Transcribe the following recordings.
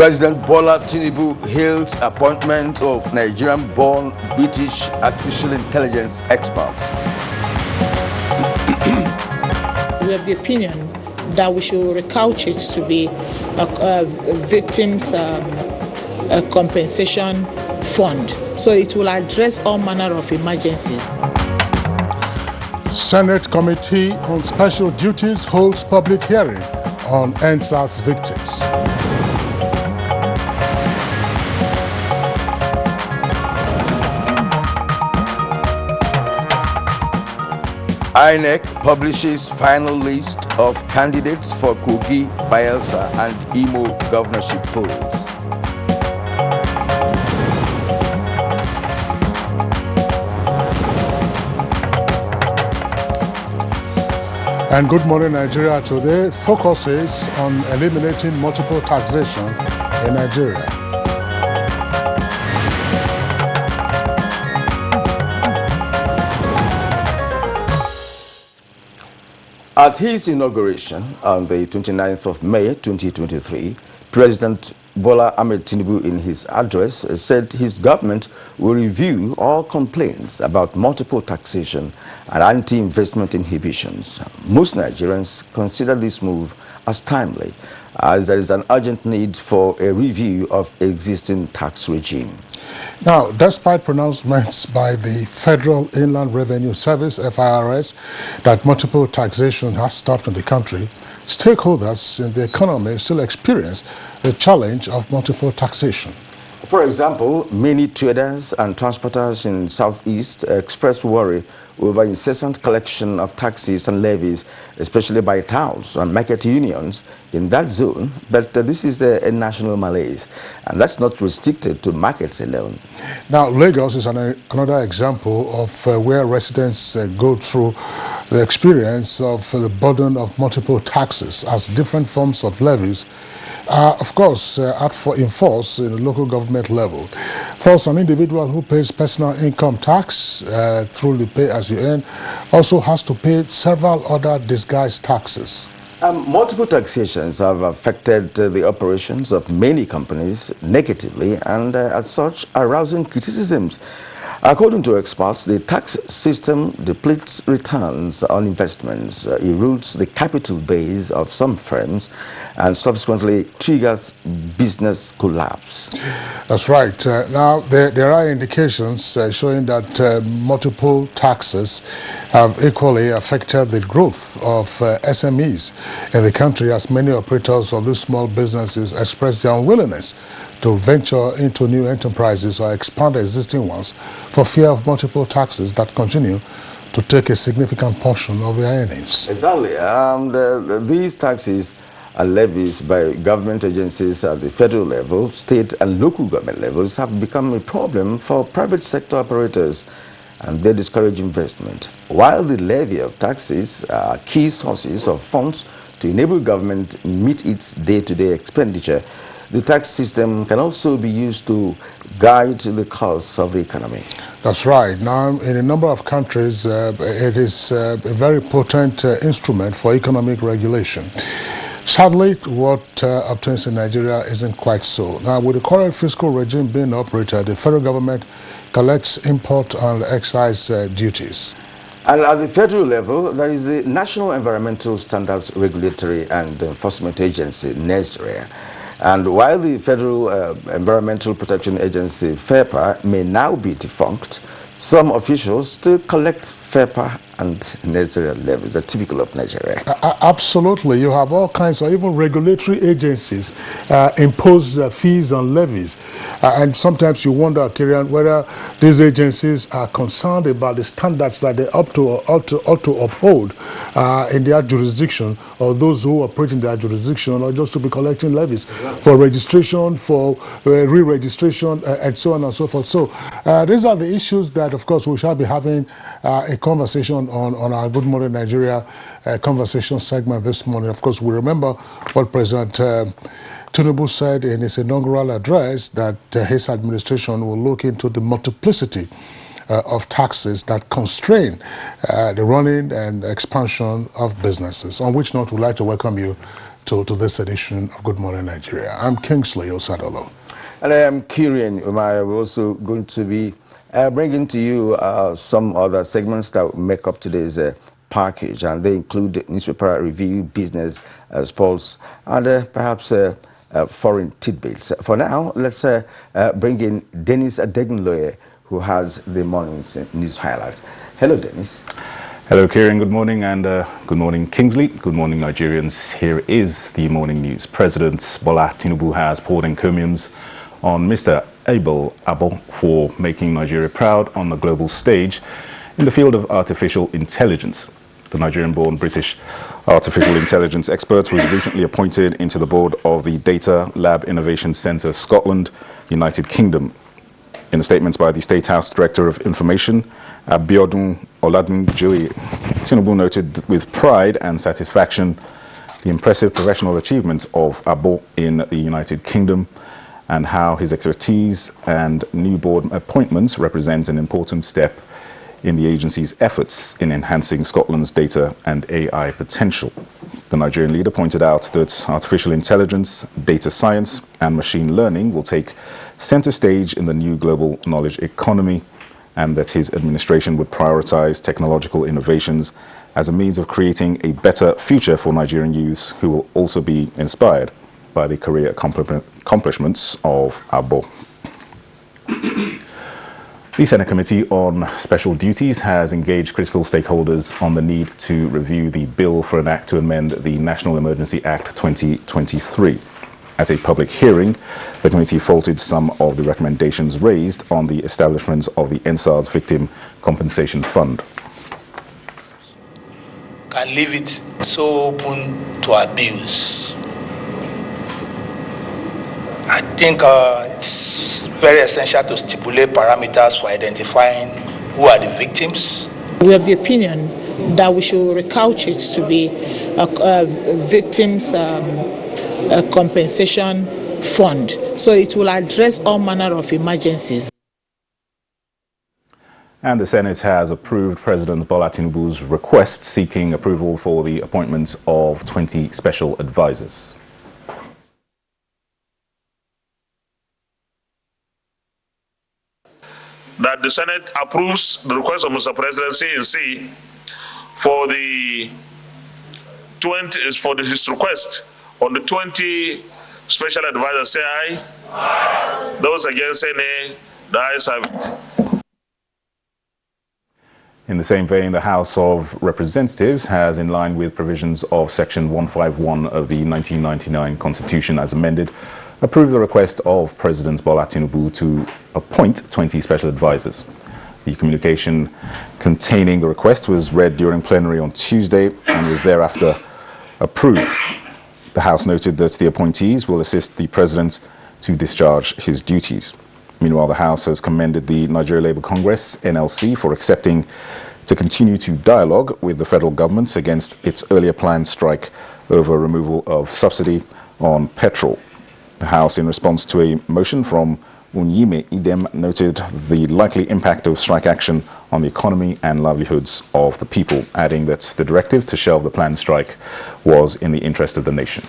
President Bola Tinubu hails appointment of Nigerian-born British artificial intelligence expert. We have the opinion that we should recouch it to be a victims' compensation fund. So it will address all manner of emergencies. Senate Committee on Special Duties holds public hearing on NSAS victims. INEC publishes final list of candidates for Kogi, Bayelsa, and Imo governorship polls. And Good Morning Nigeria today focuses on eliminating multiple taxation in Nigeria. At his inauguration on the 29th of May 2023, President Bola Ahmed Tinubu in his address said his government will review all complaints about multiple taxation and anti-investment inhibitions. Most Nigerians consider this move as timely, as there is an urgent need for a review of existing tax regime. Now, despite pronouncements by the Federal Inland Revenue Service, FIRS, that multiple taxation has stopped in the country, stakeholders in the economy still experience the challenge of multiple taxation. For example, many traders and transporters in Southeast express worry over incessant collection of taxes and levies, especially by towns and market unions in that zone. But this is a national malaise, and that's not restricted to markets alone. Now, Lagos is another example of where residents go through the experience of the burden of multiple taxes as different forms of levies of course, in force in the local government level. First, an individual who pays personal income tax through the pay-as-you-earn also has to pay several other disguised taxes. Multiple taxations have affected the operations of many companies negatively and as such arousing criticisms. According to experts, the tax system depletes returns on investments, erodes the capital base of some firms, and subsequently triggers business collapse. That's right. Now, there are indications showing that multiple taxes have equally affected the growth of SMEs in the country, as many operators of these small businesses express their unwillingness to venture into new enterprises or expand existing ones for fear of multiple taxes that continue to take a significant portion of their earnings. Exactly. These taxes are levies by government agencies at the federal level, state and local government levels have become a problem for private sector operators, and they discourage investment. While the levy of taxes are key sources of funds to enable government meet its day-to-day expenditure, the tax system can also be used to guide the course of the economy. That's right. Now, in a number of countries, it is a very potent instrument for economic regulation. Sadly, what obtains in Nigeria isn't quite so. Now, with the current fiscal regime being operated, the federal government collects import and excise duties. And at the federal level, there is the National Environmental Standards Regulatory and Enforcement Agency, NESRA. And while the Federal Environmental Protection Agency, FERPA, may now be defunct, some officials still collect FERPA and NESRA levies, are typical of Nigeria. Absolutely. You have all kinds of, even regulatory agencies impose fees and levies. And sometimes you wonder, Kirian, whether these agencies are concerned about the standards that they ought to uphold in their jurisdiction, or those who operate in their jurisdiction, or just to be collecting levies for registration, for re-registration, and so on and so forth. So these are the issues that, of course, we shall be having a conversation on our Good Morning Nigeria conversation segment this morning. Of course, we remember what President Tinubu said in his inaugural address, that his administration will look into the multiplicity of taxes that constrain the running and expansion of businesses. On which note, we'd like to welcome you to this edition of Good Morning Nigeria. I'm Kingsley Osadolo. And I am Kirian Umaya. We're also going to be bringing to you some other segments that make up today's package, and they include newspaper review, business, sports, and perhaps foreign tidbits. For now, let's bring in Dennis Adegunloye, who has the morning's news highlights. Hello, Dennis. Hello, Kieran. Good morning, and good morning, Kingsley. Good morning, Nigerians. Here is the morning news. President Bola Tinubu has poured encomiums on Mr. Abel Abo for making Nigeria proud on the global stage in the field of artificial intelligence. The Nigerian-born British artificial intelligence expert was recently appointed into the board of the Data Lab Innovation Centre, Scotland, United Kingdom. In a statement by the State House Director of Information, Abiodun Oladunjoye, Tinubu noted with pride and satisfaction the impressive professional achievements of Abo in the United Kingdom and how his expertise and new board appointments represent an important step in the agency's efforts in enhancing Scotland's data and AI potential. The Nigerian leader pointed out that artificial intelligence, data science, and machine learning will take center stage in the new global knowledge economy, and that his administration would prioritize technological innovations as a means of creating a better future for Nigerian youths who will also be inspired by the career accomplishments of Abo. The Senate Committee on Special Duties has engaged critical stakeholders on the need to review the bill for an act to amend the National Emergency Act 2023. At a public hearing, the committee faulted some of the recommendations raised on the establishment of the NSAR's Victim Compensation Fund. Can leave it so open to abuse. I think it's very essential to stipulate parameters for identifying who are the victims. We have the opinion that we should recouch it to be a victims' compensation fund, so it will address all manner of emergencies. And the Senate has approved President Bola Tinubu's request seeking approval for the appointment of 20 special advisors. That the Senate approves the request of Mr. President CNC for his request on the 20 special advisors. Say aye. Aye. Those against say nay. The ayes have it. In the same vein, the House of Representatives has, in line with provisions of Section 151 of the 1999 Constitution as amended, approved the request of President Bola Tinubu to appoint 20 special advisors. The communication containing the request was read during plenary on Tuesday and was thereafter approved. The House noted that the appointees will assist the President to discharge his duties. Meanwhile, the House has commended the Nigeria Labour Congress, NLC, for accepting to continue to dialogue with the federal government against its earlier planned strike over removal of subsidy on petrol. The House, in response to a motion from Unyime Idem, noted the likely impact of strike action on the economy and livelihoods of the people, adding that the directive to shelve the planned strike was in the interest of the nation.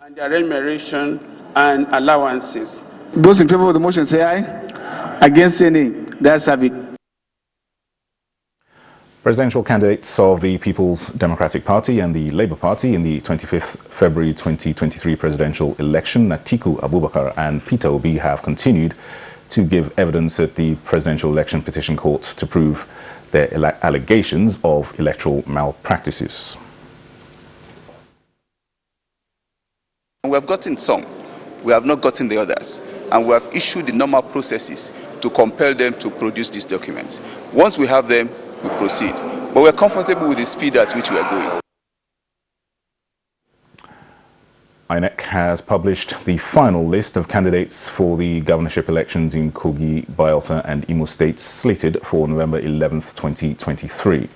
And their remuneration and allowances. Those in favor of the motion say aye. Against say nay. That's have it. Presidential candidates of the People's Democratic Party and the Labour Party in the 25th February 2023 presidential election, Atiku Abubakar and Peter Obi, have continued to give evidence at the Presidential Election Petition Court to prove their allegations of electoral malpractices. We have gotten some, we have not gotten the others, and we have issued the normal processes to compel them to produce these documents. Once we have them, we proceed. But we're comfortable with the speed at which we are going. INEC has published the final list of candidates for the governorship elections in Kogi, Bayelsa and Imo states slated for November 11th, 2023.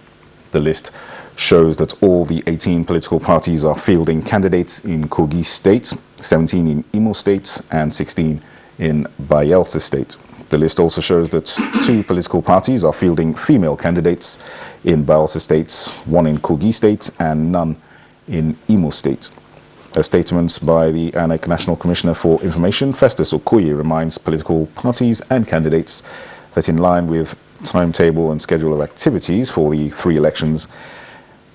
The list shows that all the 18 political parties are fielding candidates in Kogi State, 17 in Imo State and 16 in Bayelsa State. The list also shows that 2 political parties are fielding female candidates in Bayelsa State, 1 in Kogi State and none in Imo State. A statement by the INEC National Commissioner for Information, Festus Okoye, reminds political parties and candidates that in line with timetable and schedule of activities for the 3 elections,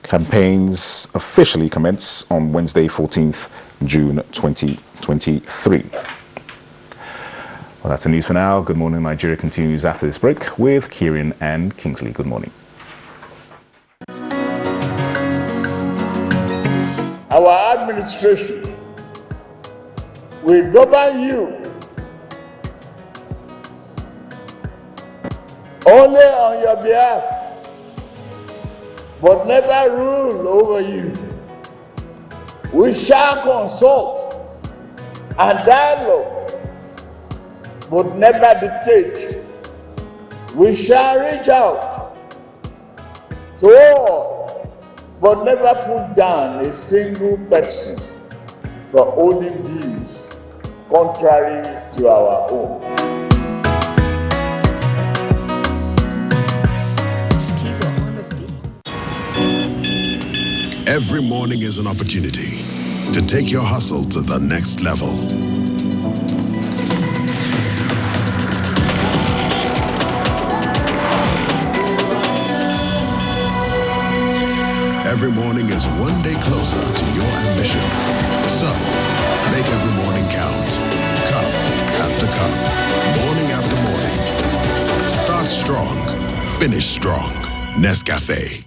campaigns officially commence on Wednesday, 14th June 2023. Well, that's the news for now. Good morning, Nigeria continues after this break with Kieran and Kingsley. Good morning. Our administration will govern you only on your behalf, but never rule over you. We shall consult and dialogue, but never dictate. We shall reach out to all, but never put down a single person for holding views contrary to our own. Every morning is an opportunity to take your hustle to the next level. Every morning is one day closer to your ambition. So, make every morning count. Cup after cup, morning after morning. Start strong, finish strong. Nescafe.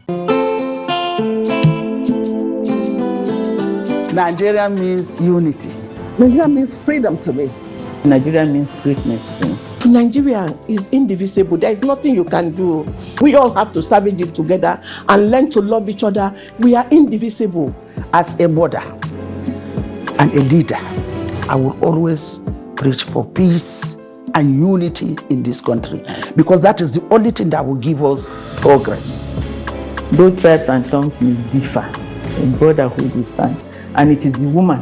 Nigeria means unity. Nigeria means freedom to me. Nigeria means greatness to me. Nigeria is indivisible. There is nothing you can do. We all have to savage it together and learn to love each other. We are indivisible. As a mother and a leader, I will always preach for peace and unity in this country, because that is the only thing that will give us progress. Though tribes and tongues may differ, in brotherhood we stand. And it is the woman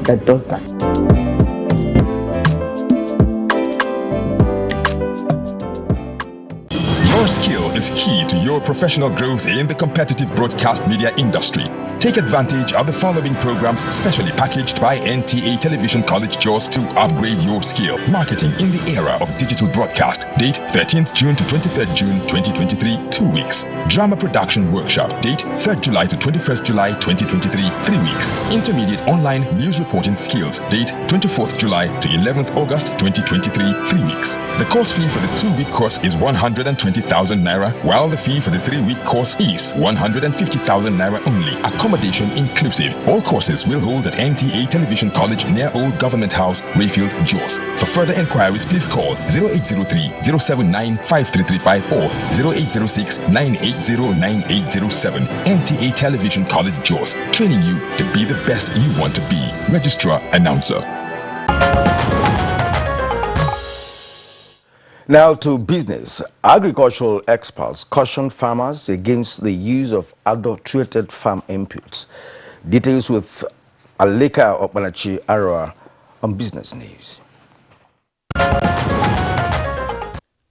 that does that. Your skill is key to your professional growth in the competitive broadcast media industry. Take advantage of the following programs specially packaged by NTA Television College Jos to upgrade your skill. Marketing in the era of digital broadcast. Date 13th June to 23rd June 2023, 2 weeks. Drama production workshop. Date 3rd July to 21st July 2023, 3 weeks. Intermediate online news reporting skills. Date 24th July to 11th August 2023, 3 weeks. The course fee for the 2-week course is 120,000 naira, while the fee for the 3-week course is 150,000 naira only. Accommodation inclusive. All courses will hold at NTA Television College near Old Government House, Rayfield, Jos. For further inquiries, please call 0803-079-5335 or 0806-980-9807. NTA Television College, Jos, training you to be the best you want to be. Registrar Announcer. Now to business. Agricultural experts caution farmers against the use of adulterated farm inputs. Details with Aleka Okpanachi Arwa on Business News.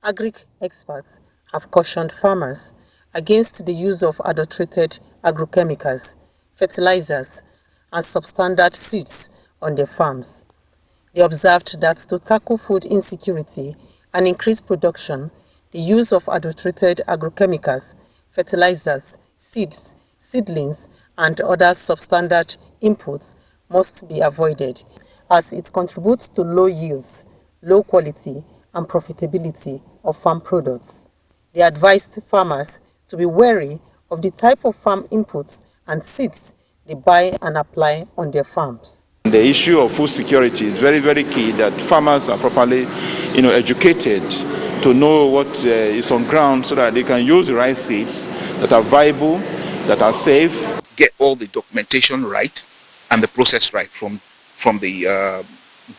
Agric experts have cautioned farmers against the use of adulterated agrochemicals, fertilizers, and substandard seeds on their farms. They observed that to tackle food insecurity and increase production, the use of adulterated agrochemicals, fertilizers, seeds, seedlings, and other substandard inputs must be avoided, as it contributes to low yields, low quality, and profitability of farm products. They advised farmers to be wary of the type of farm inputs and seeds they buy and apply on their farms. The issue of food security is very, very key, that farmers are properly, educated to know what is on ground so that they can use the right seeds that are viable, that are safe. Get all the documentation right and the process right from the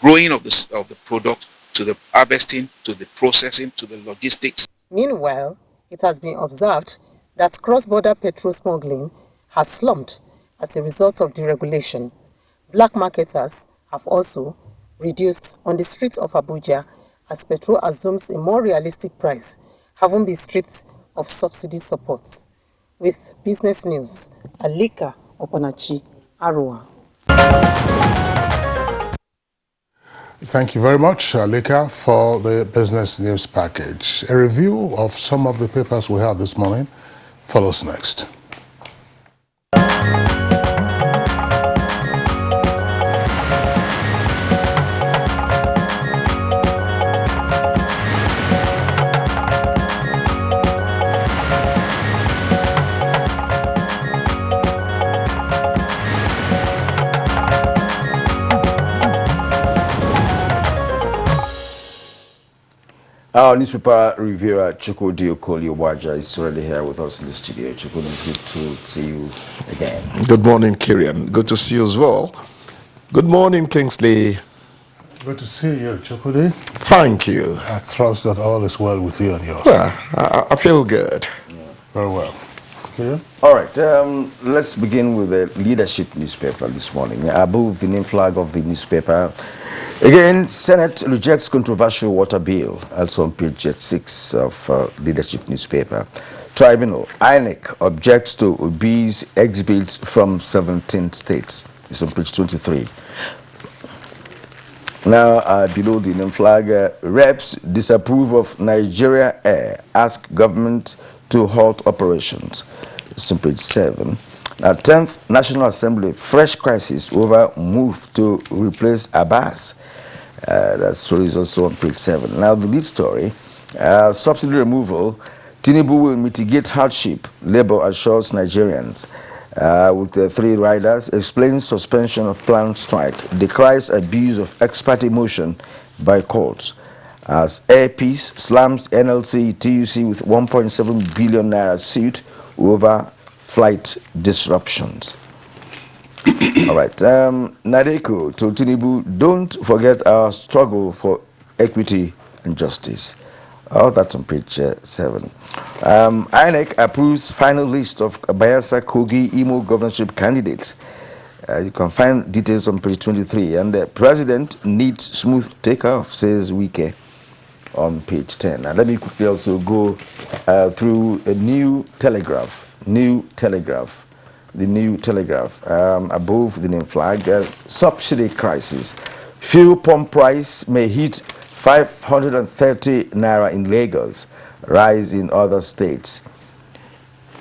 growing of the product to the harvesting, to the processing, to the logistics. Meanwhile, it has been observed that cross-border petrol smuggling has slumped as a result of deregulation. Black marketers have also reduced on the streets of Abuja as petrol assumes a more realistic price, having been stripped of subsidy support. With Business News, Alika Opanachi, Arua. Thank you very much, Leka, for the business news package. A review of some of the papers we have this morning follows next. Our newspaper reviewer, Chukwudi Okoli-Obaja, is already here with us in the studio. Chukwudi, it's good to see you again. Good morning, Kirian. Good to see you as well. Good morning, Kingsley. Good to see you, Chukwudi. Thank you. I trust that all is well with you and yours. Well, I feel good. Yeah. Very well. Okay. All right, let's begin with the leadership newspaper this morning. Above the name flag of the newspaper, again, Senate rejects controversial water bill, also on page 6 of leadership newspaper. Tribunal, INEC objects to Obi's exhibits from 17 states. It's on page 23. Now, below the name flag, reps disapprove of Nigeria Air, ask government to halt operations. It's on page 7. 10th National Assembly, fresh crisis over move to replace Abbas. That story is also on page 7. Now, the lead story, subsidy removal, Tinubu will mitigate hardship, Labour assures Nigerians. With the 3 riders, explains suspension of planned strike, decries abuse of expert emotion by courts. As Air Peace slams NLC TUC with 1.7 billion naira suit over flight disruptions. All right, Nadeko to Tinubu, don't forget our struggle for equity and justice. Oh, that's on page 7. INEC approves final list of Bayelsa Kogi Imo governorship candidates. You can find details on page 23. And the president needs smooth takeoff, says Wike on page 10. And let me quickly also go through a new telegraph. The new telegraph above the name flag. Subsidy crisis. Fuel pump price may hit 530 naira in Lagos, rise in other states.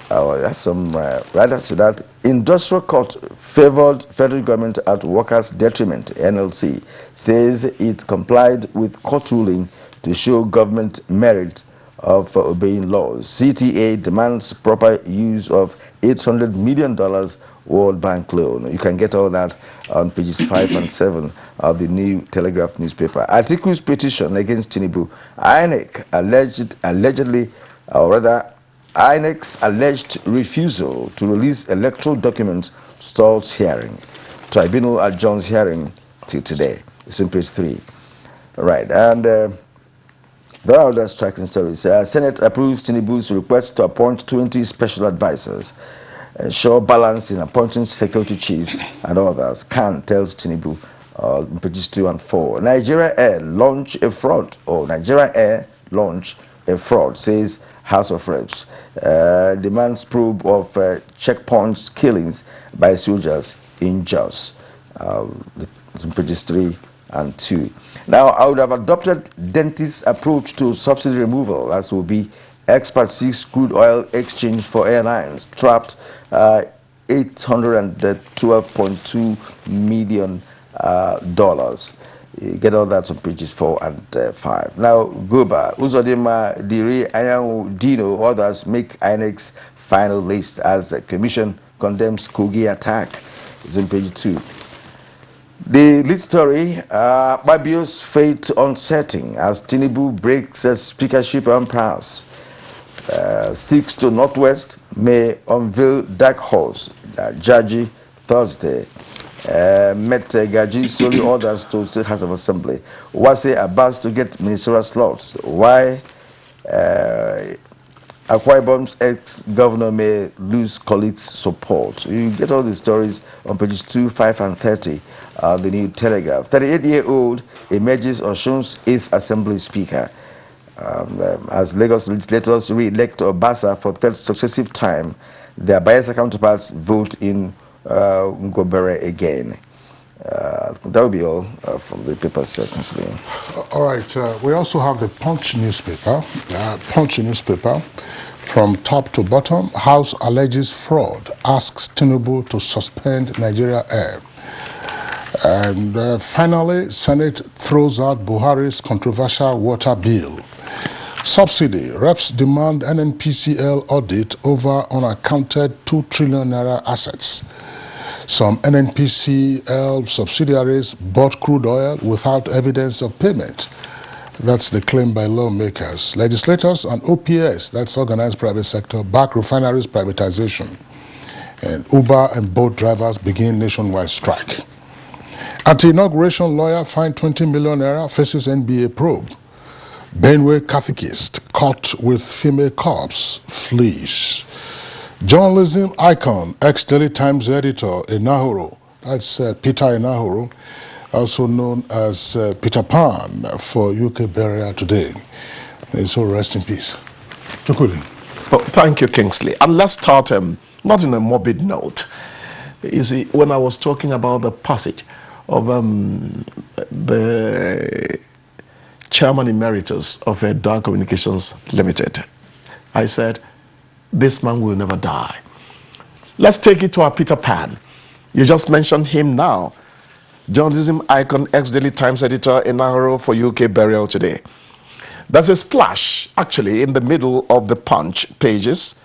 That's some writers to that. Industrial court favored federal government at workers' detriment. NLC says it complied with court ruling to show government merit of obeying laws. CTA demands proper use of $800 million World Bank loan. You can get all that on pages 5 and 7 of the New Telegraph newspaper. Atiku's petition against Tinubu. INEC's alleged refusal to release electoral documents stalls hearing. Tribunal adjourns hearing till today. It's on page 3. Right, and there are other striking stories. Senate approves Tinubu's request to appoint 20 special advisors. Ensure balance in appointing security chiefs and others. Khan tells Tinubu in pages 2 and 4. Nigeria Air launch a fraud. Nigeria Air launch a fraud, says House of Reps. Demands probe of checkpoints killings by soldiers in Jos. Pages 3 and 2. Now, I would have adopted dentist's approach to subsidy removal, as will be expert seeks crude oil exchange for airlines, trapped $812.2 million. You get all that on pages 4 and 5. Now, Goba, Uzodima, Diri, Anyanwu, Dino, others make INEC's final list as the commission condemns Kogi attack. It's on page 2. The lead story, Babio's fate uncertain as Tinubu breaks speakership impasse. Sticks to Northwest may unveil dark horse. Jaji Thursday. Met Gaji solely orders to State House of Assembly. Wase Abbas to get ministerial slots. Why Akwa Ibom's ex-governor may lose colleagues' support. You get all the stories on pages 2, 5, and 30. The New Telegraph. 38-year-old emerges Osun's 8th Assembly Speaker. As Lagos legislators re-elect Obasa for third successive time, their Bayelsa counterparts vote in Ngobere again. That will be all from the paper secondly. All right. We also have the Punch newspaper. From top to bottom, House alleges fraud, asks Tinubu to suspend Nigeria Air. And finally, Senate throws out Buhari's controversial water bill. Subsidy, reps demand NNPCL audit over unaccounted 2 trillion naira assets. Some NNPCL subsidiaries bought crude oil without evidence of payment. That's the claim by lawmakers. Legislators and OPS, that's organized private sector, back refineries privatization. And Uber and boat drivers begin nationwide strike. Anti-inauguration lawyer fined 20 million naira, faces NBA probe. Benue catechist caught with female corpse, flees. Journalism icon, ex-Daily Times editor Enahoro, that's Peter Enahoro, also known as Peter Pan, for UK burial today. May so rest in peace. Chukuli. Oh, thank you, Kingsley. And let's start, not in a morbid note. You see, when I was talking about the passage of the Chairman Emeritus of Dark Communications Limited, I said, this man will never die. Let's take it to our Peter Pan. You just mentioned him now. Journalism icon, ex-Daily Times editor Enahoro, for UK burial today. There's a splash, actually, in the middle of the Punch pages.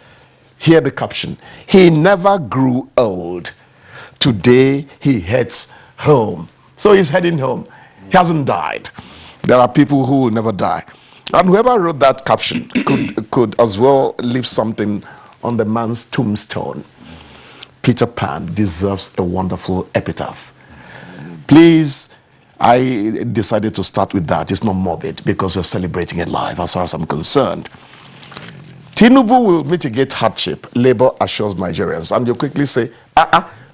Hear the caption. He never grew old. Today he heads home. So he's heading home. He hasn't died. There are people who will never die. And whoever wrote that caption could as well leave something on the man's tombstone. Peter Pan deserves a wonderful epitaph. Please, I decided to start with that. It's not morbid because we're celebrating a life as far as I'm concerned. Tinubu will mitigate hardship, Labour assures Nigerians. And you quickly say,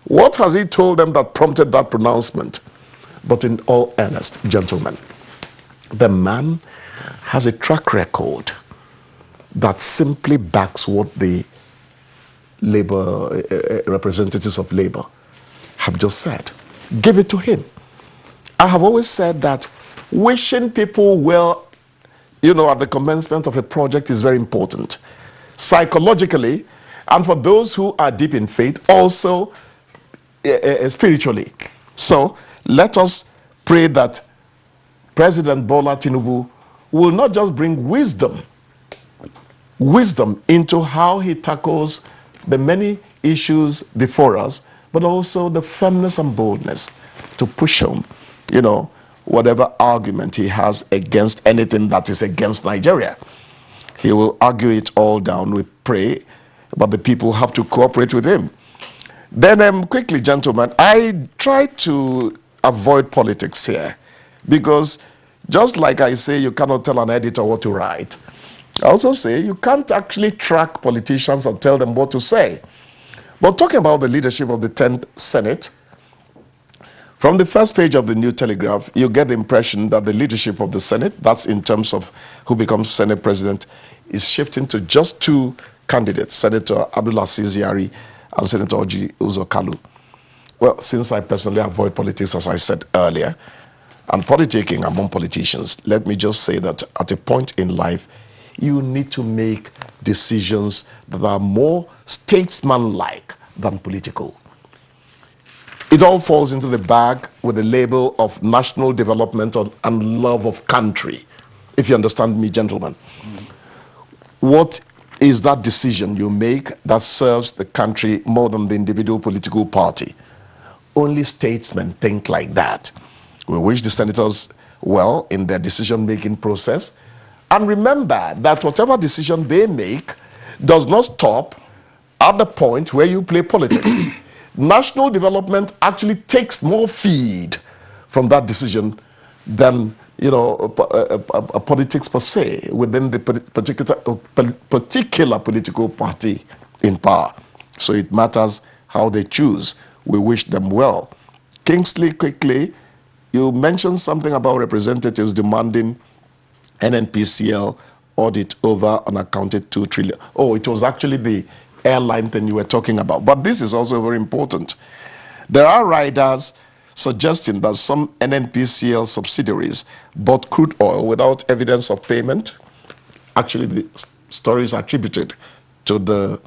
what has he told them that prompted that pronouncement? But in all earnest, gentlemen, the man has a track record that simply backs what the Labour representatives of Labour have just said. Give it to him. I have always said that wishing people well, at the commencement of a project is very important. Psychologically, and for those who are deep in faith, also spiritually. So let us pray that President Bola Tinubu will not just bring wisdom into how he tackles the many issues before us, but also the firmness and boldness to push home, whatever argument he has against anything that is against Nigeria. He will argue it all down. We pray, but the people have to cooperate with him. Then quickly, gentlemen, I try to avoid politics here because just like I say you cannot tell an editor what to write, I also say you can't actually track politicians and tell them what to say. But talking about the leadership of the 10th Senate, from the first page of the New Telegraph, you get the impression that the leadership of the Senate, that's in terms of who becomes Senate President, is shifting to just 2 candidates, Senator Abdulaziz Yari and Senator Orji Uzor Kalu. Well, since I personally avoid politics, as I said earlier, and politicking among politicians, let me just say that at a point in life, you need to make decisions that are more statesman-like than political. It all falls into the bag with the label of national development and love of country, if you understand me, gentlemen. What is that decision you make that serves the country more than the individual political party? Only statesmen think like that. We wish the senators well in their decision-making process. And remember that whatever decision they make does not stop at the point where you play politics. National development actually takes more feed from that decision than politics per se within the particular political party in power. So it matters how they choose. We wish them well. Kingsley, quickly, you mentioned something about representatives demanding NNPCL audit over unaccounted 2 trillion. Oh, it was actually the airline thing you were talking about. But this is also very important. There are riders suggesting that some NNPCL subsidiaries bought crude oil without evidence of payment. Actually, the story is attributed to the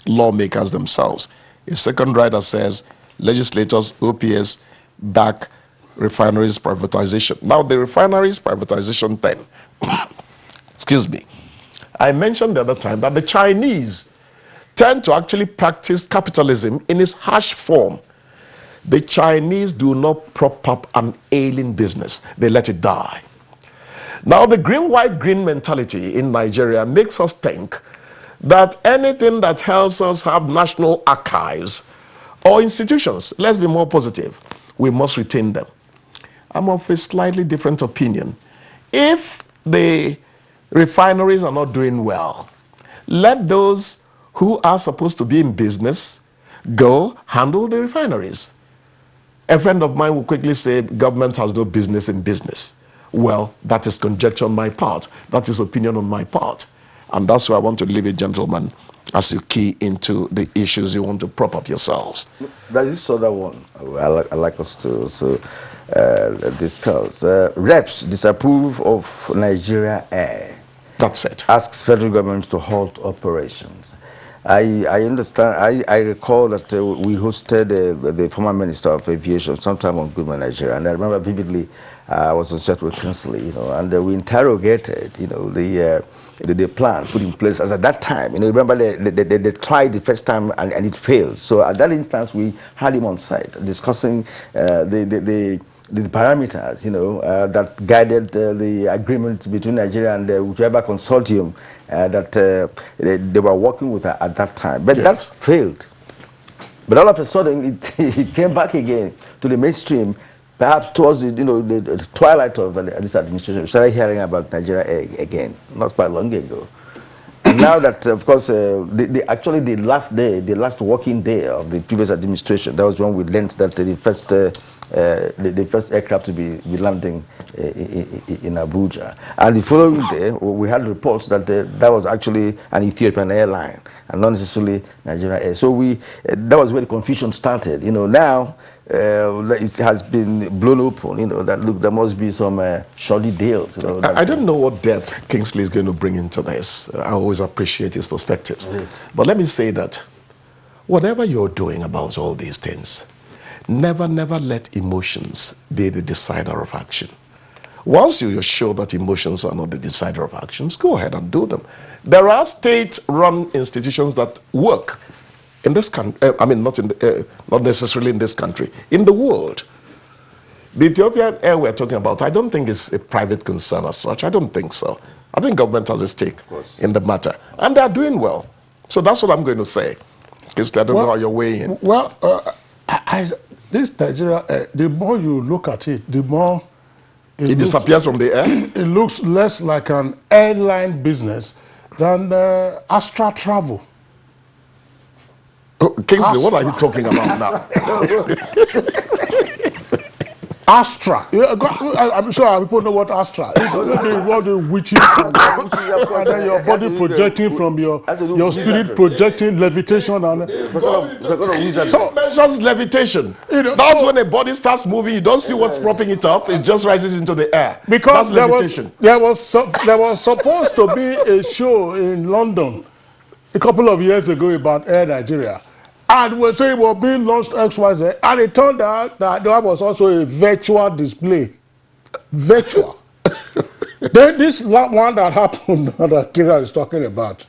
lawmakers themselves. A second writer says legislators, OPS, back refineries privatization. Now, the refineries privatization thing, excuse me, I mentioned the other time that the Chinese tend to actually practice capitalism in its harsh form. The Chinese do not prop up an ailing business. They let it die. Now, the green, white, green mentality in Nigeria makes us think that anything that helps us have national archives or institutions, let's be more positive, we must retain them. I'm of a slightly different opinion. If the refineries are not doing well, let those who are supposed to be in business go handle the refineries. A friend of mine will quickly say government has no business in business. Well, that is conjecture on my part. That is opinion on my part. And that's why I want to leave it, gentlemen, as you key into the issues you want to prop up yourselves. There's this other one I like us to discuss. Reps disapprove of Nigeria Air. That's it. Asks federal government to halt operations. I understand. I recall that we hosted the former Minister of Aviation sometime on Good Morning Nigeria, and I remember vividly I was on set with Kinsley, and we interrogated, the plan put in place as at that time. Remember they tried the first time and it failed. So at that instance, we had him on site discussing the parameters, that guided the agreement between Nigeria and whichever consortium that they were working with at that time. But that failed. But all of a sudden, it came back again to the mainstream, perhaps towards the twilight of this administration. We started hearing about Nigeria again, not quite long ago. And now that, of course, actually the last working day of the previous administration, that was when we learned that the first aircraft to be landing in Abuja. And the following day, we had reports that that was actually an Ethiopian airline and not necessarily Nigerian Air. So that was where the confusion started. Now it has been blown open. That look, there must be some shoddy deals. I don't know what depth Kingsley is going to bring into this. I always appreciate his perspectives. Yes. But let me say that whatever you're doing about all these things, never let emotions be the decider of action. Once you're sure that emotions are not the decider of actions, go ahead and do them. There are state-run institutions that work in this country. I mean, not necessarily in this country, in the world. The Ethiopian Air we're talking about, I don't think it's a private concern as such. I don't think so. I think government has a stake in the matter, and they're doing well. So that's what I'm going to say. Because I don't know how you're weighing in. Well, this Nigeria, the more you look at it, the more it disappears from the air. It looks less like an airline business than Astra Travel. Oh, Kingsley, what are you talking about now? Astra. I'm sure people know what Astra is. What the witches and then your body projecting from your spirit projecting levitation and so mentions levitation. That's when a body starts moving, you don't see what's propping it up, it just rises into the air. Because there was supposed to be a show in London a couple of years ago about Air Nigeria. And we say it was being launched XYZ, and it turned out that there was also a virtual display. Virtual. Then this one that happened that Kira is talking about.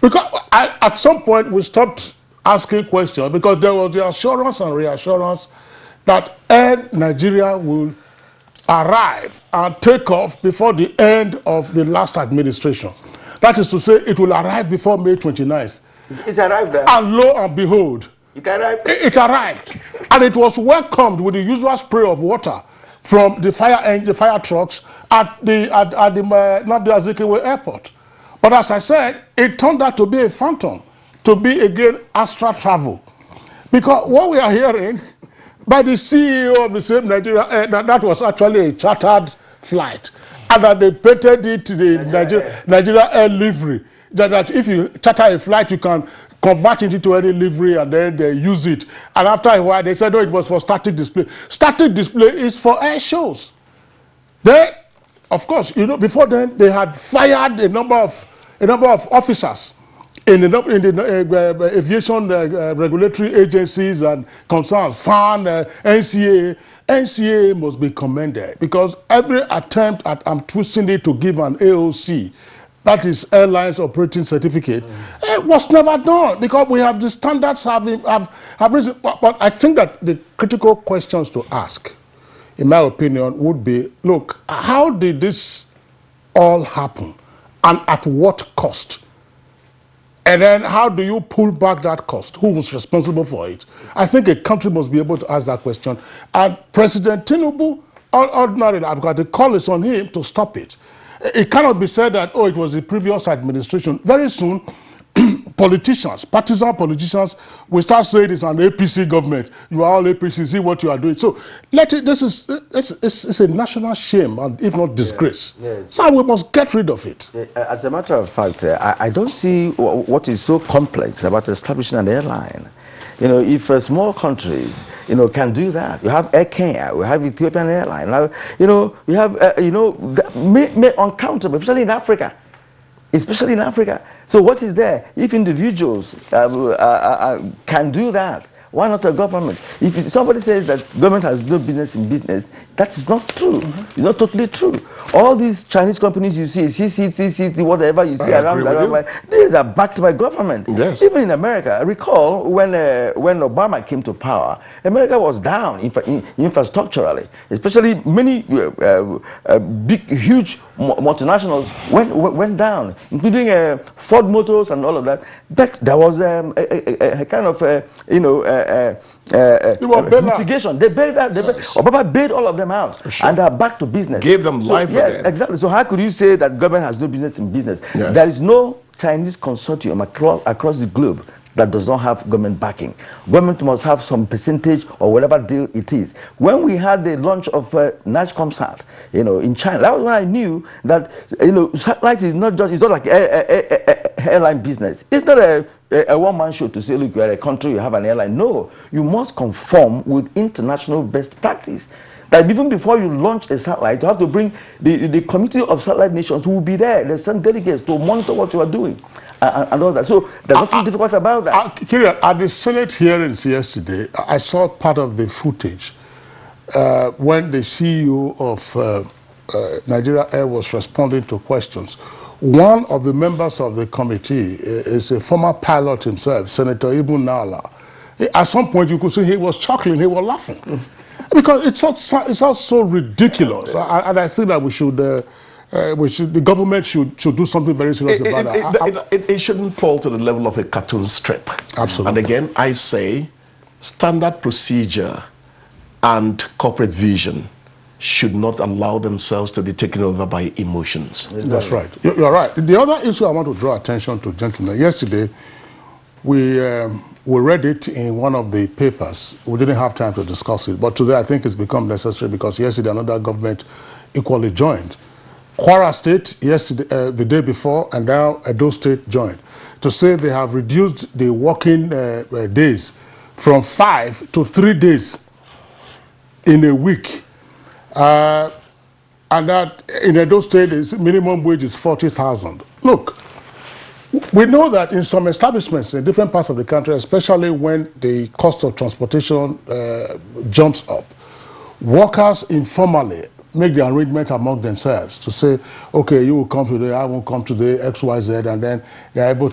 Because at some point we stopped asking questions because there was the assurance and reassurance that Air Nigeria will arrive and take off before the end of the last administration. That is to say, it will arrive before May 29th. It arrived there. And lo and behold, it arrived. It arrived. And it was welcomed with the usual spray of water from the fire trucks at the Nnamdi Azikiwe airport. But as I said, it turned out to be a phantom, to be again Astra Travel. Because what we are hearing by the CEO of the same Nigeria, that was actually a chartered flight. And that they painted it to the Nigeria Air livery. That if you charter a flight, you can convert it into any livery and then they use it. And after a while, they said, no, it was for static display. Static display is for air shows. They, of course, you know, before then, they had fired a number of officers in the aviation regulatory agencies and concerns, FAN, NCA. NCA must be commended because every attempt at twisting it to give an AOC, that is Airlines Operating Certificate, it was never done because we have the standards have risen. But I think that the critical questions to ask, in my opinion, would be, look, how did this all happen and at what cost? And then how do you pull back that cost? Who was responsible for it? I think a country must be able to ask that question. And President Tinubu, ordinarily, I've got the call is on him to stop it. It cannot be said that, oh, it was the previous administration. Very soon, politicians, partisan politicians, will start saying it's an APC government. You are all APC, see what you are doing. So this is a national shame, and if not disgrace. Yes. So we must get rid of it. As a matter of fact, I don't see what is so complex about establishing an airline. You know, if small countries, you know, can do that. You have Air Kenya, we have Ethiopian Airlines. Now, you know, you have, you know, uncountable, especially in Africa. Especially in Africa. So what is there? If individuals can do that, why not a government? If somebody says that government has no business in business, that is not true. It's not totally true. All these Chinese companies you see, CCT, whatever you see around, these are backed by government. Yes. Even in America, I recall when Obama came to power, America was down infrastructurally, especially many big, huge multinationals went down, including Ford Motors and all of that. But there was a kind of, you know, mitigation. They bailed out. Obama bailed all of them out, and they are back to business. Gave them life again. Yes, exactly. So how could you say that government has no business in business? Yes. There is no Chinese consortium across the globe that does not have government backing. Government must have some percentage or whatever deal it is. When we had the launch of NAJCOMSAT, you know, in China, that was when I knew that, you know, satellite is not just, it's not like airline business. It's not a one-man show to say, look, you are a country, you have an airline. No, you must conform with international best practice. That even before you launch a satellite, you have to bring the committee of satellite nations who will be there. There's some delegates to monitor what you are doing. And all that. So there's nothing difficult about that. Kirian, at the Senate hearings yesterday, I saw part of the footage when the CEO of Nigeria Air was responding to questions. One of the members of the committee is a former pilot himself, Senator Ibu Nala. At some point, you could see he was chuckling, he was laughing. Because it's all so ridiculous. And I think that we should... the government should do something very serious about that. It shouldn't fall to the level of a cartoon strip. Absolutely. And again, I say standard procedure and corporate vision should not allow themselves to be taken over by emotions. That's right. You're right. The other issue I want to draw attention to, gentlemen, yesterday we read it in one of the papers. We didn't have time to discuss it, but today I think it's become necessary because yesterday another government equally joined. Kwara State yesterday, the day before, and now Edo State joined to say they have reduced the working days from 5 to 3 days in a week. And that in Edo State, the minimum wage is 40,000. Look, we know that in some establishments in different parts of the country, especially when the cost of transportation jumps up, workers informally make the arrangement among themselves to say, okay, you will come today, I won't come today, X, Y, Z, and then they're able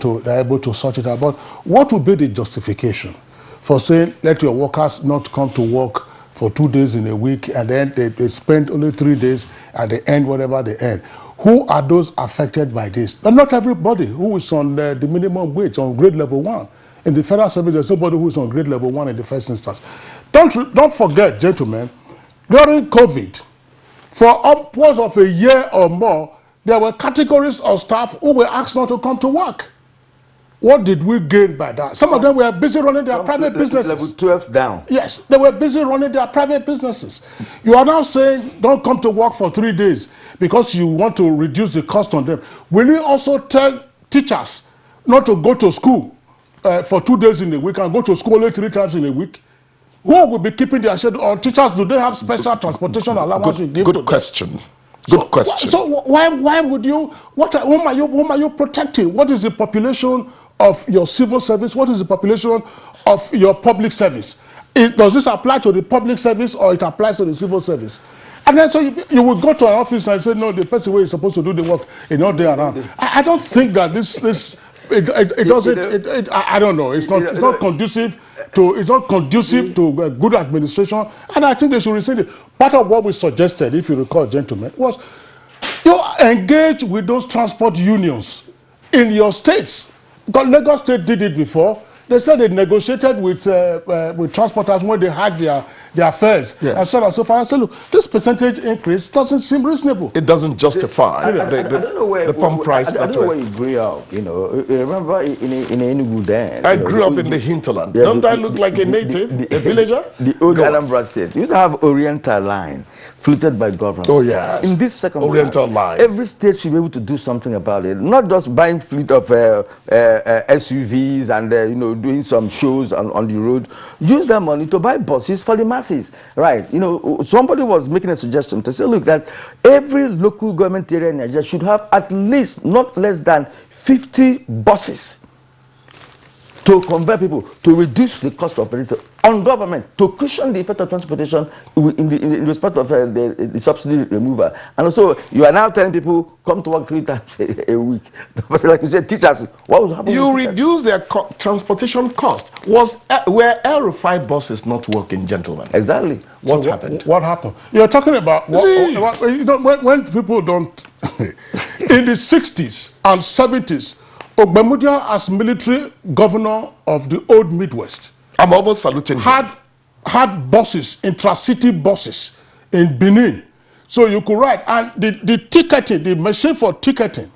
to sort it out. But what would be the justification for saying, let your workers not come to work for 2 days in a week, and then they spend only 3 days at the end, whatever they end? Who are those affected by this? But not everybody who is on the minimum wage, on grade level 1. In the federal service, there's nobody who is on grade level 1 in the first instance. Don't forget, gentlemen, during COVID, for upwards of a year or more, there were categories of staff who were asked not to come to work. What did we gain by that? Some of them were busy running their private businesses. Level 12 down. Yes, they were busy running their private businesses. You are now saying, don't come to work for 3 days because you want to reduce the cost on them. Will you also tell teachers not to go to school for 2 days in a week and go to school only 3 times in a week? Who will be keeping their schedule? Or teachers, do they have special transportation allowance you give to them? Good question. Good question. So why would you, whom are you protecting? What is the population of your civil service? What is the population of your public service? Does this apply to the public service or it applies to the civil service? And then so you would go to an office and say, no, the person who is supposed to do the work is not there around. I don't think that it doesn't. I don't know. It's not conducive to good administration, and I think they should rescind it. Part of what we suggested, if you recall, gentlemen, was you engage with those transport unions in your states. Because Lagos State did it before. They said they negotiated with transporters when they had their fares, and so on and so forth. I said, look, this percentage increase doesn't seem reasonable. It doesn't justify the pump price. I don't know where you grew up. You know, remember in Enugu then. I grew up in the hinterland. Yeah, don't I look like a native, a villager? The old Anambra State. You used to have Oriental line, fluted by government. Oh yes. In this circumstance, Oriental line. Every state should be able to do something about it. Not just buying fleet of SUVs and doing some shows on the road. Use that money to buy buses for the masses, right? Somebody was making a suggestion to say, look, that every local government area in Nigeria should have at least not less than 50 buses to convert people, to reduce the cost of registration on government, to cushion the effect of transportation in respect of the subsidy removal. And also, you are now telling people, come to work 3 times a week. But like you said, teachers, what would happen? You reduce their transportation cost. Were L5 buses not working, gentlemen? Exactly. What happened? What happened? You're talking about when people don't... in the 60s and 70s, Ogbemudia, as military governor of the old Midwest, I'm almost saluting had buses, intra-city buses in Benin. So you could ride. And the ticketing, the machine for ticketing,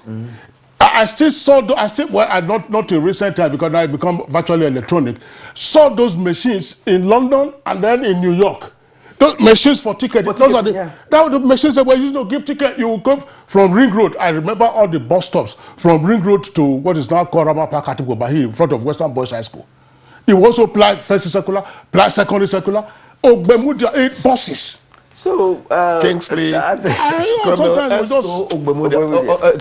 I still saw, not in recent time because now it become virtually electronic, saw those machines in London and then in New York. Those machines for ticketing. Those are the machines that were used to give ticket. You would go from Ring Road. I remember all the bus stops from Ring Road to what is now called Rama Park at Igobahi in front of Western Boys High School. It also applied first circular, applied secondary circular. Ogbemudia 8 buses. So, Kingsley,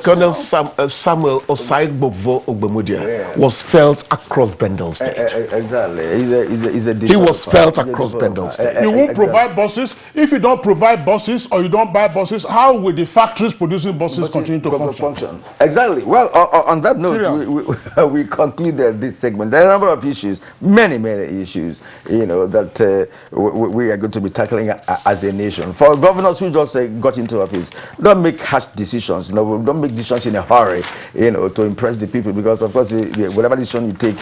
Colonel Samuel Osai Bovo Ogbemudia was felt across Bendel State. Exactly. He was felt across Bendel State. You won't provide buses. If you don't provide buses or you don't buy buses, how will the factories producing buses continue to function? Exactly. Well, on that note, we concluded this segment. There are a number of issues, many issues, that we are going to be tackling as a nation. For governors who just got into office, don't make harsh decisions. Don't make decisions in a hurry, to impress the people, because of course, whatever decision you take,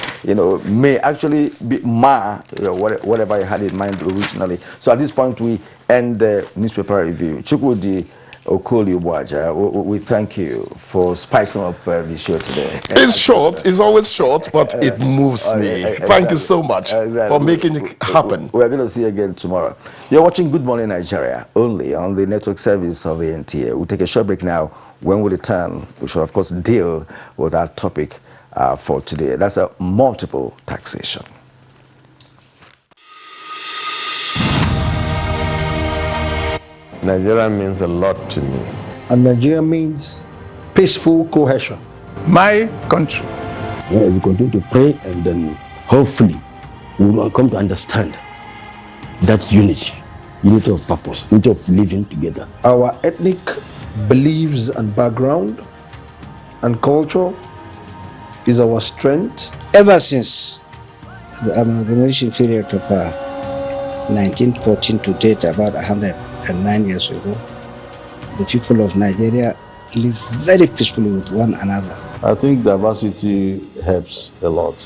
may actually be whatever you had in mind originally. So at this point, we end the newspaper review. Chukwudi Okoli Ubuaja, we thank you for spicing up the show today. It's short. It's always short, but it moves me. Thank you so much for making it happen. We're going to see you again tomorrow. You're watching Good Morning Nigeria, only on the network service of the NTA. We'll take a short break now. When we return, we shall, of course, deal with our topic for today. That's a multiple taxation. Nigeria means a lot to me. And Nigeria means peaceful cohesion. My country. Yeah, we continue to pray, and then hopefully we will come to understand that unity of purpose, unity of living together. Our ethnic beliefs and background and culture is our strength. Ever since the amalgamation period of 1914 to date, about 109 years ago, the people of Nigeria live very peacefully with one another. I think diversity helps a lot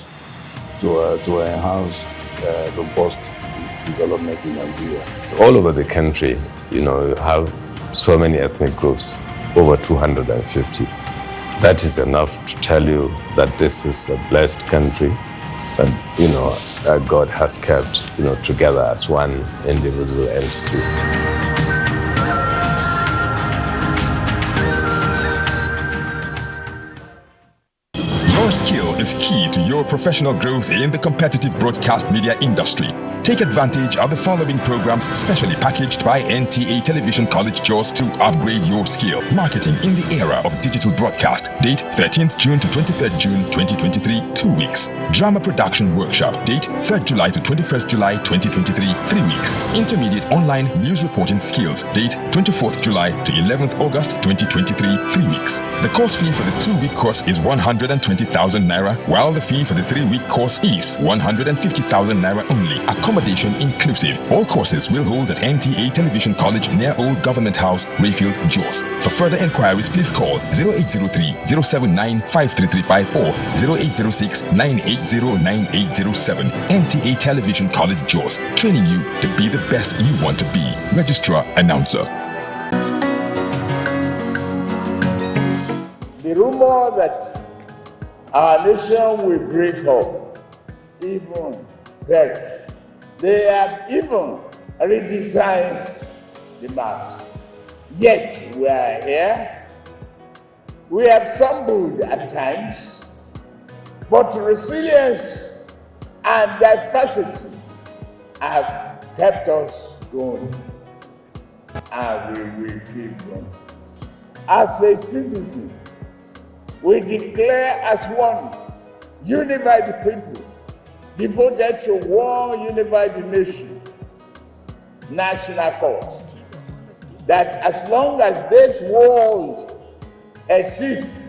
to enhance robust development in Nigeria. All over the country, you have so many ethnic groups, over 250. That is enough to tell you that this is a blessed country, that God has kept, together as one indivisible entity. Your skill is is key to your professional growth in the competitive broadcast media industry. Take advantage of the following programs specially packaged by NTA Television College Jos to upgrade your skill. Marketing in the era of digital broadcast. Date 13th June to 23rd June 2023, 2 weeks. Drama production workshop. Date 3rd July to 21st July 2023, 3 weeks. Intermediate online news reporting skills. Date 24th July to 11th August 2023, 3 weeks. The course fee for the 2-week course is 120,000 naira, while the fee for the 3-week course is 150,000 naira only. Accommodation inclusive. All courses will hold at NTA Television College near Old Government House, Rayfield, Jos. For further inquiries, please call 0803-079-5335 or 0806-980-9807. NTA Television College, Jos, training you to be the best you want to be. Registrar Announcer. The rumor that our nation will break up, even perish. They have even redesigned the maps. Yet we are here. We have stumbled at times, but resilience and diversity have kept us going, and we will keep going. As a citizen, we declare as one, unify the people, devoted to one unified nation, national cause, that as long as this world exists,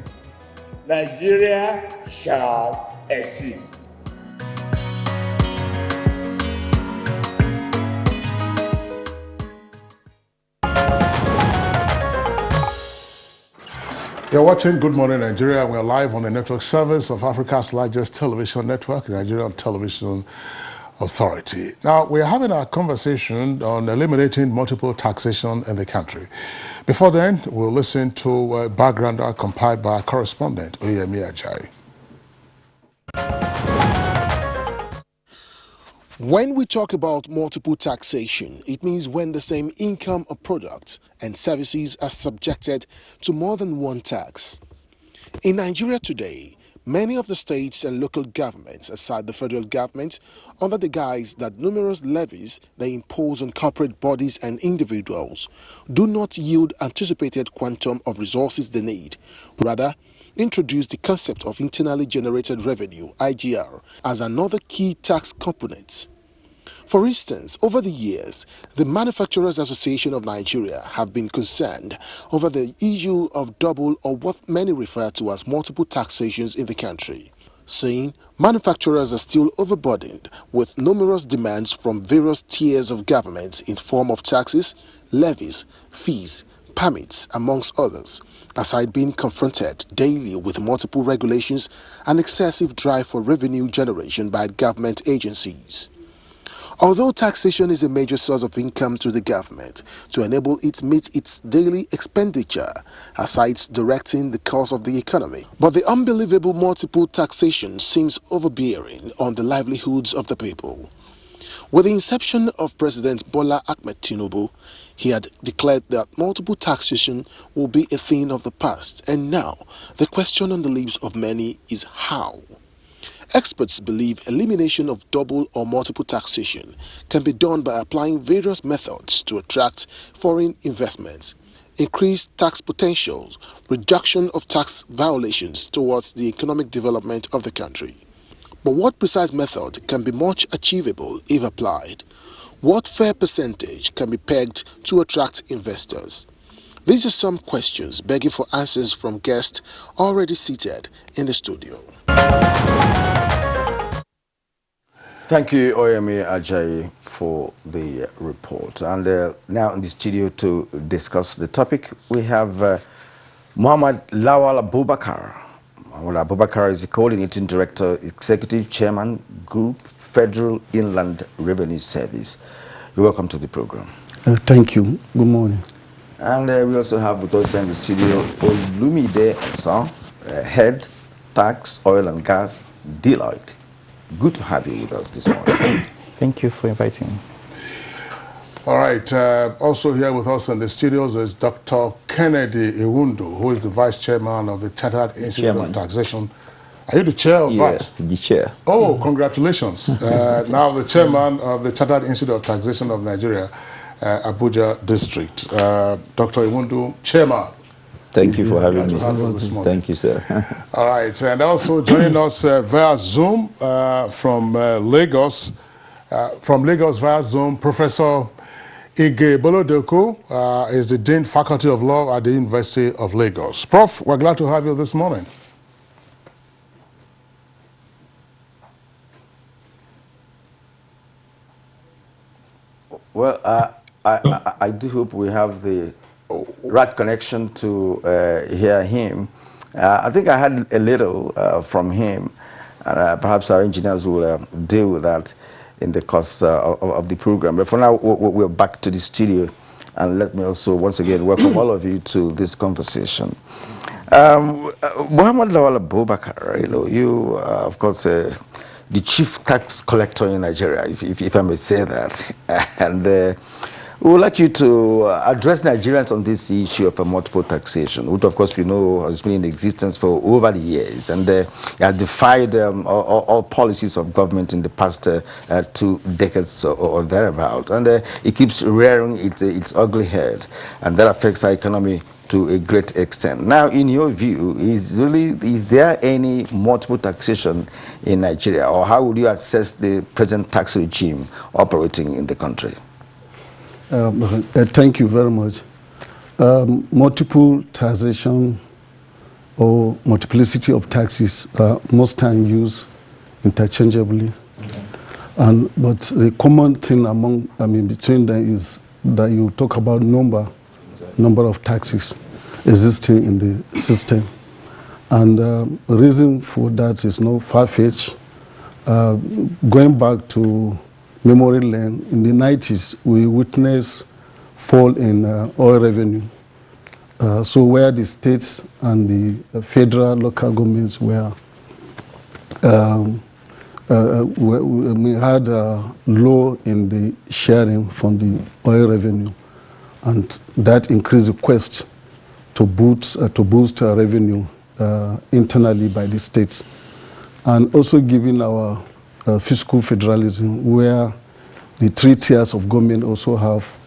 Nigeria shall exist. You're watching Good Morning Nigeria, and we're live on the network service of Africa's largest television network, Nigerian Television Authority. Now, we're having a conversation on eliminating multiple taxation in the country. Before then, we'll listen to a background compiled by our correspondent, Oyemi Ajayi. When we talk about multiple taxation, it means when the same income or products and services are subjected to more than one tax. In Nigeria today, many of the states and local governments, aside the federal government, under the guise that numerous levies they impose on corporate bodies and individuals do not yield anticipated quantum of resources they need. Rather, introduce the concept of internally generated revenue, IGR, as another key tax component. For instance, over the years, the Manufacturers Association of Nigeria have been concerned over the issue of double or what many refer to as multiple taxations in the country, saying manufacturers are still overburdened with numerous demands from various tiers of government in form of taxes, levies, fees, permits, amongst others, aside being confronted daily with multiple regulations and excessive drive for revenue generation by government agencies. Although taxation is a major source of income to the government to enable it meet its daily expenditure, aside directing the course of the economy, but the unbelievable multiple taxation seems overbearing on the livelihoods of the people. With the inception of President Bola Ahmed Tinubu, he had declared that multiple taxation will be a thing of the past, and now the question on the lips of many is how. Experts believe elimination of double or multiple taxation can be done by applying various methods to attract foreign investments, increase tax potentials, reduction of tax violations towards the economic development of the country. But what precise method can be much achievable if applied? What fair percentage can be pegged to attract investors? These are some questions begging for answers from guests already seated in the studio. Thank you, Oyemi Ajayi, for the report. And now in the studio to discuss the topic, we have Muhammad Lawal Abubakar. Muhammad Abubakar is the Coordinating Director, Executive Chairman, Group, Federal Inland Revenue Service. You're welcome to the program. Thank you. Good morning. And we also have with us in the studio Olumide San, Head, Tax, Oil and Gas, Deloitte. Good to have you with us this morning. Thank you for inviting me. All right. Also here with us in the studios is Dr. Kennedy Iwundu, who is the Vice Chairman of the Chartered Institute of Taxation Are you the chair or vice? The chair. Oh, congratulations. Now the chairman of the Chartered Institute of Taxation of Nigeria, Abuja District. Dr. Iwundu, chairman. Thank you for having me. This morning. Thank you, sir. All right, and also joining us via Zoom from Lagos. From Lagos via Zoom, Professor Ige Bolodoko is the Dean Faculty of Law at the University of Lagos. Prof, we're glad to have you this morning. Well, I do hope we have the right connection to hear him. I think I had a little from him, and perhaps our engineers will deal with that in the course of the program. But for now, we're back to the studio, and let me also once again welcome all of you to this conversation. Muhammad Lawal Abubakar, you of course, the chief tax collector in Nigeria, if I may say that, and we would like you to address Nigerians on this issue of multiple taxation, which of course we know has been in existence for over the years, and has defied all policies of government in the past 2 decades or thereabout, and it keeps rearing its ugly head, and that affects our economy to a great extent. Now, in your view, is there any multiple taxation in Nigeria, or how would you assess the present tax regime operating in the country? Thank you very much. Multiple taxation or multiplicity of taxes are most times used interchangeably. But the common thing between them is that you talk about number of taxes existing in the system. And the reason for that is no far-fetched. Going back to memory lane, in the 90s, we witnessed fall in oil revenue. So where the states and the federal local governments were, we had low in the sharing from the oil revenue, and that increased the quest to boost revenue internally by the states, and also given our fiscal federalism, where the 3 tiers of government also have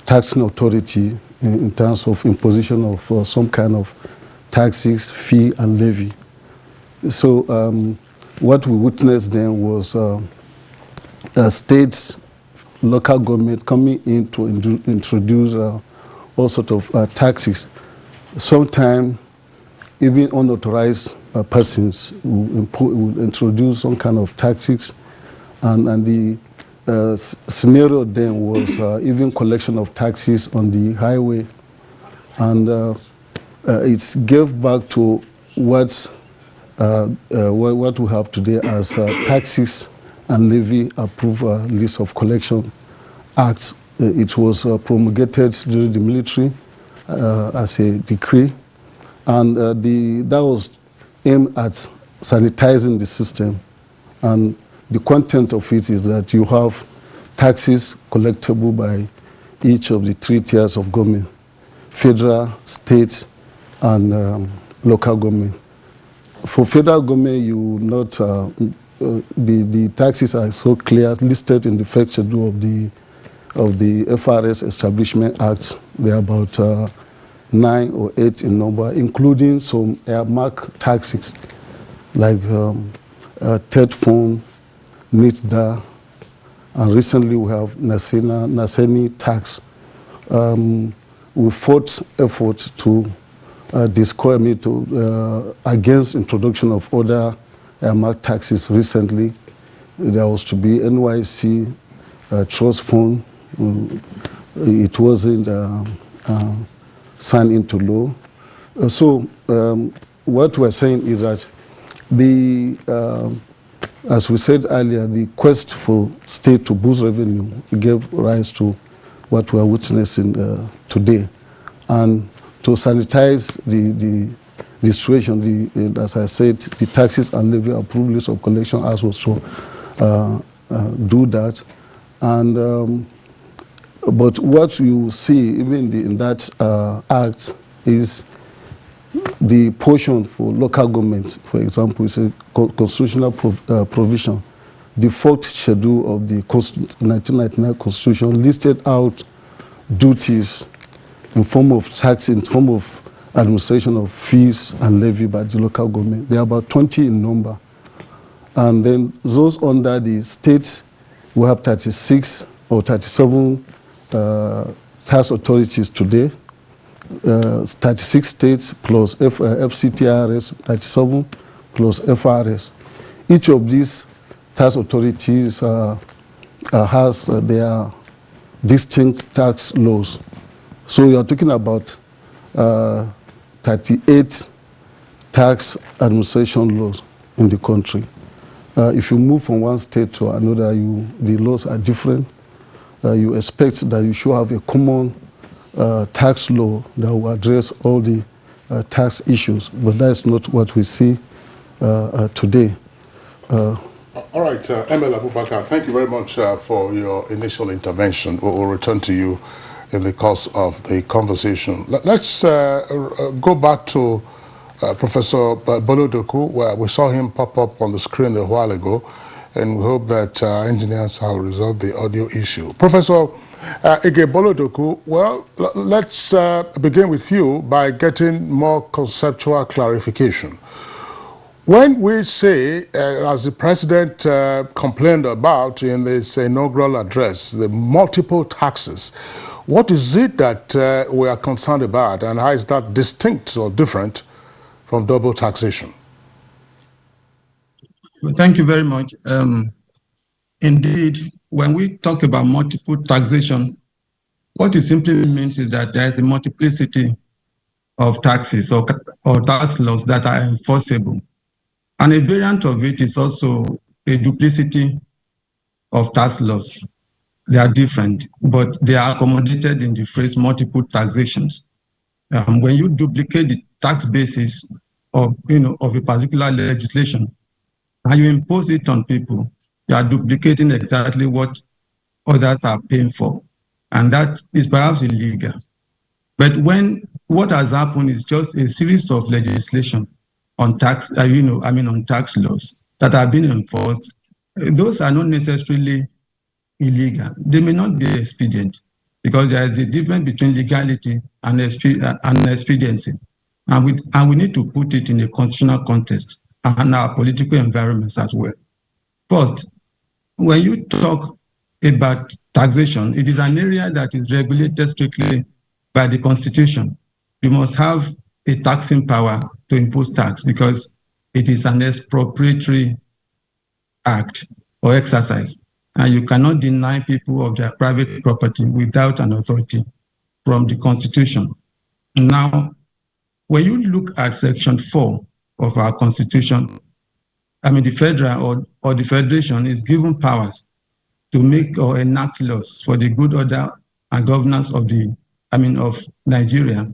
taxing authority in terms of imposition of some kind of taxes, fee, and levy. So what we witnessed then was states, local government coming in to introduce all sorts of taxes. Sometimes even unauthorized persons will introduce some kind of taxes, and the scenario then was even collection of taxes on the highway, and it gave back to what we have today as taxes and levy approval list of collection act. It was promulgated during the military as a decree, and that was aimed at sanitizing the system. And the content of it is that you have taxes collectible by each of the 3 tiers of government: federal, state, and local government. For federal government, you not the taxes are so clear, listed in the first schedule of the FRS Establishment Act. They are about 9 or 8 in number, including some earmark taxes like third phone, NITDA, and recently we have Naseni tax. We fought effort to against introduction of other earmark taxes recently. There was to be NYC trust fund. It wasn't signed into law. So what we're saying is that as we said earlier, the quest for state to boost revenue gave rise to what we are witnessing today. And to sanitize the situation, as I said, the taxes and levy approval list of collection as was to do that. And but what you see even in that act is the portion for local governments, for example, is a constitutional provision. The fourth schedule of the 1999 Constitution listed out duties in form of tax, in form of administration of fees and levy by the local government. They are about 20 in number. And then those under the states, we have 36 or 37 tax authorities today. 36 states plus FCTRS, 37 plus FRS. Each of these tax authorities has their distinct tax laws. So you are talking about 38 tax administration laws in the country. If you move from one state to another, the laws are different. You expect that you should have a common tax law that will address all the tax issues, but that's not what we see today. All right, ML Abubakar, thank you very much for your initial intervention. We'll return to you in the course of the conversation. Let's go back to Professor Bolodoku, where we saw him pop up on the screen a while ago, and we hope that engineers have resolved the audio issue. Professor Ige Bolodoku, well, let's begin with you by getting more conceptual clarification. When we say, as the president complained about in this inaugural address, the multiple taxes, what is it that we are concerned about, and how is that distinct or different from double taxation? Well, thank you very much. Indeed, when we talk about multiple taxation, what it simply means is that there is a multiplicity of taxes or tax laws that are enforceable. And a variant of it is also a duplicity of tax laws. They are different, but they are accommodated in the phrase multiple taxations. When you duplicate the tax basis of a particular legislation and you impose it on people, you are duplicating exactly what others are paying for, and that is perhaps illegal. But when what has happened is just a series of legislation on tax, on tax laws that have been enforced, those are not necessarily illegal. They may not be expedient, because there is a difference between legality and expediency. And we need to put it in a constitutional context and our political environments as well. First, when you talk about taxation, it is an area that is regulated strictly by the Constitution. You must have a taxing power to impose tax because it is an expropriatory act or exercise. And you cannot deny people of their private property without an authority from the Constitution. Now, when you look at Section 4 of our Constitution, the federal or the federation is given powers to make or enact laws for the good order and governance of of Nigeria.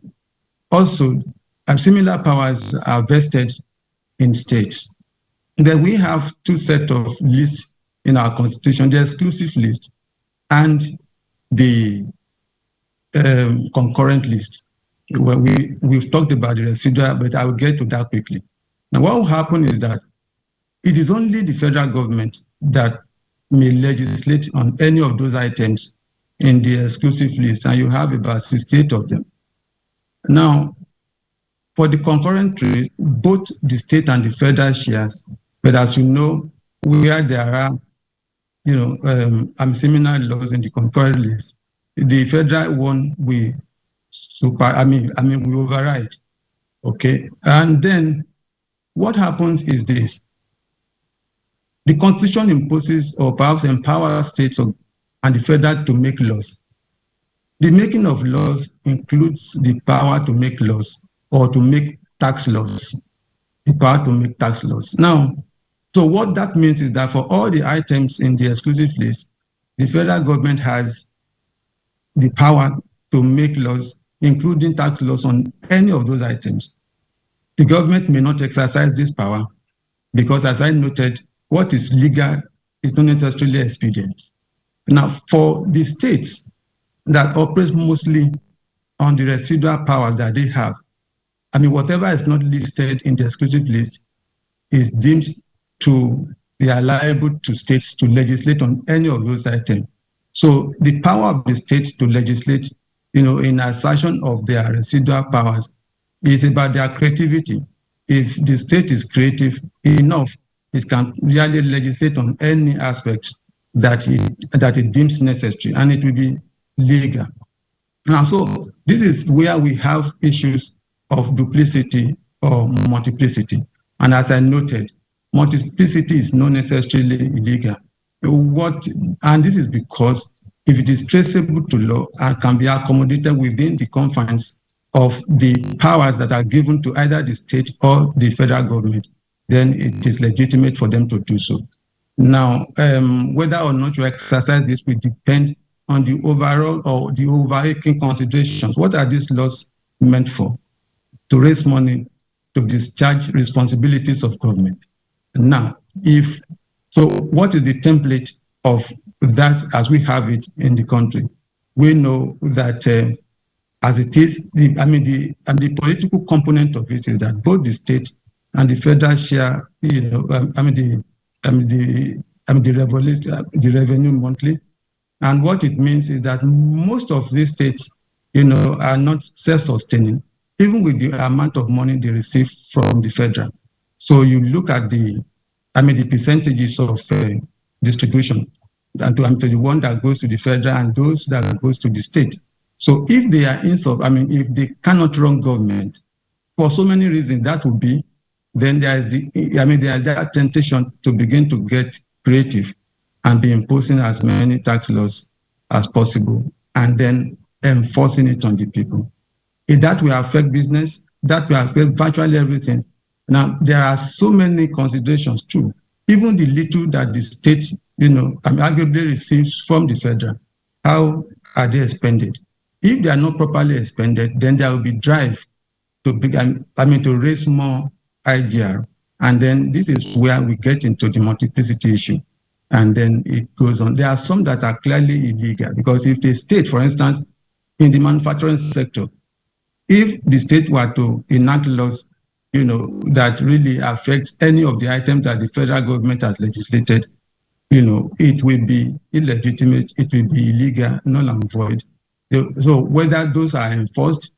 Also, similar powers are vested in states. Then we have two sets of lists in our Constitution: the exclusive list and the concurrent list. Well, we've talked about the residual, but I will get to that quickly. Now, what will happen is that it is only the federal government that may legislate on any of those items in the exclusive list, and you have about 68 of them. Now, for the concurrent list, both the state and the federal shares, but as you know, where there are similar laws in the concurrent list, the federal one we override. Okay, and then what happens is this: the Constitution imposes or perhaps empowers states and the federal to make laws. The making of laws includes the power to make laws or to make tax laws. The power to make tax laws. Now, so what that means is that for all the items in the exclusive list, the federal government has the power to make laws, including tax laws on any of those items. The government may not exercise this power because, as I noted, what is legal is not necessarily expedient. Now, for the states that operate mostly on the residual powers that they have, whatever is not listed in the exclusive list is deemed to be liable to states to legislate on any of those items. So the power of the states to legislate, in assertion of their residual powers is about their creativity. If the state is creative enough, it can really legislate on any aspect that it deems necessary, and it will be legal. Now, so this is where we have issues of duplicity or multiplicity. And as I noted, multiplicity is not necessarily illegal. And this is because if it is traceable to law and can be accommodated within the confines of the powers that are given to either the state or the federal government, then it is legitimate for them to do so. Now, whether or not you exercise this will depend on the overall or the overarching considerations. What are these laws meant for? To raise money, to discharge responsibilities of government. Now, what is the template of that as we have it in the country? We know that as it is, the political component of it is that both the state and the federal share, the revenue monthly. And what it means is that most of these states, are not self-sustaining, even with the amount of money they receive from the federal. So you look at the percentages of distribution, and to the one that goes to the federal and those that goes to the state. So if they are if they cannot run government for so many reasons, that would be, then there is that temptation to begin to get creative and be imposing as many tax laws as possible and then enforcing it on the people. If that will affect business, that will affect virtually everything. Now, there are so many considerations too. Even the little that the state, arguably receives from the federal, how are they expended? If they are not properly expended, then there will be drive to raise more IGR. And then this is where we get into the multiplicity issue. And then it goes on. There are some that are clearly illegal because if the state, for instance, in the manufacturing sector, if the state were to enact laws, that really affects any of the items that the federal government has legislated, it will be illegitimate, it will be illegal, null and void. So whether those are enforced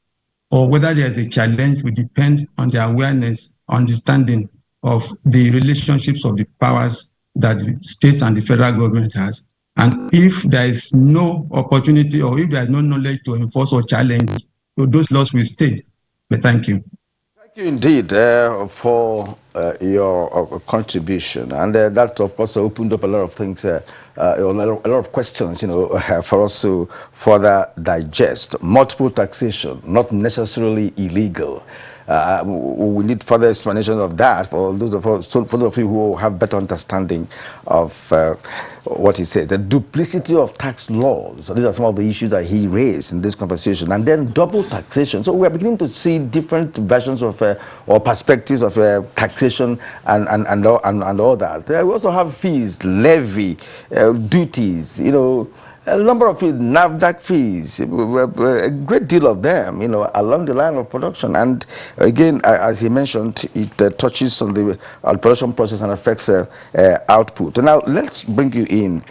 or whether there's a challenge will depend on the awareness, understanding of the relationships of the powers that the states and the federal government has. And if there is no opportunity or if there is no knowledge to enforce or challenge, so those laws will stay. But thank you. Thank you indeed for your contribution. And that, of course, opened up a lot of things, a lot of questions, for us to further digest. Multiple taxation, not necessarily illegal. We need further explanation of that for those of you who have better understanding of what he said. The duplicity of tax laws. So these are some of the issues that he raised in this conversation. And then double taxation. So we are beginning to see different versions of or perspectives of taxation and all that. We also have fees, levy, duties, a number of fees, NAFDAC fees, a great deal of them, along the line of production. And again, as he mentioned, it touches on the production process and affects output. And now let's bring you in,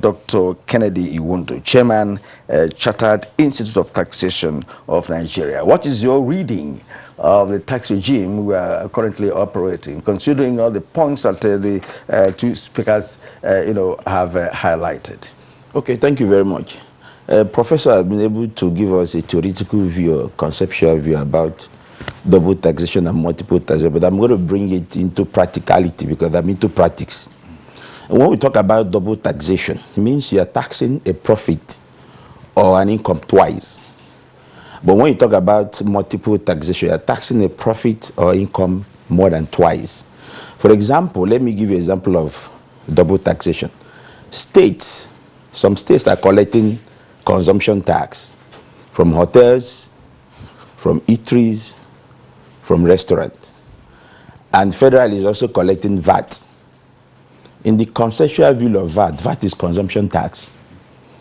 Dr. Kennedy Iwundu, Chairman, Chartered Institute of Taxation of Nigeria. What is your reading of the tax regime we are currently operating, considering all the points that the two speakers, have highlighted? Okay, thank you very much. Professor has been able to give us a theoretical view, a conceptual view about double taxation and multiple taxation, but I'm going to bring it into practicality because I'm into practice. And when we talk about double taxation, it means you are taxing a profit or an income twice. But when you talk about multiple taxation, you are taxing a profit or income more than twice. For example, let me give you an example of double taxation. Some states are collecting consumption tax from hotels, from eateries, from restaurants. And federal is also collecting VAT. In the conceptual view of VAT is consumption tax.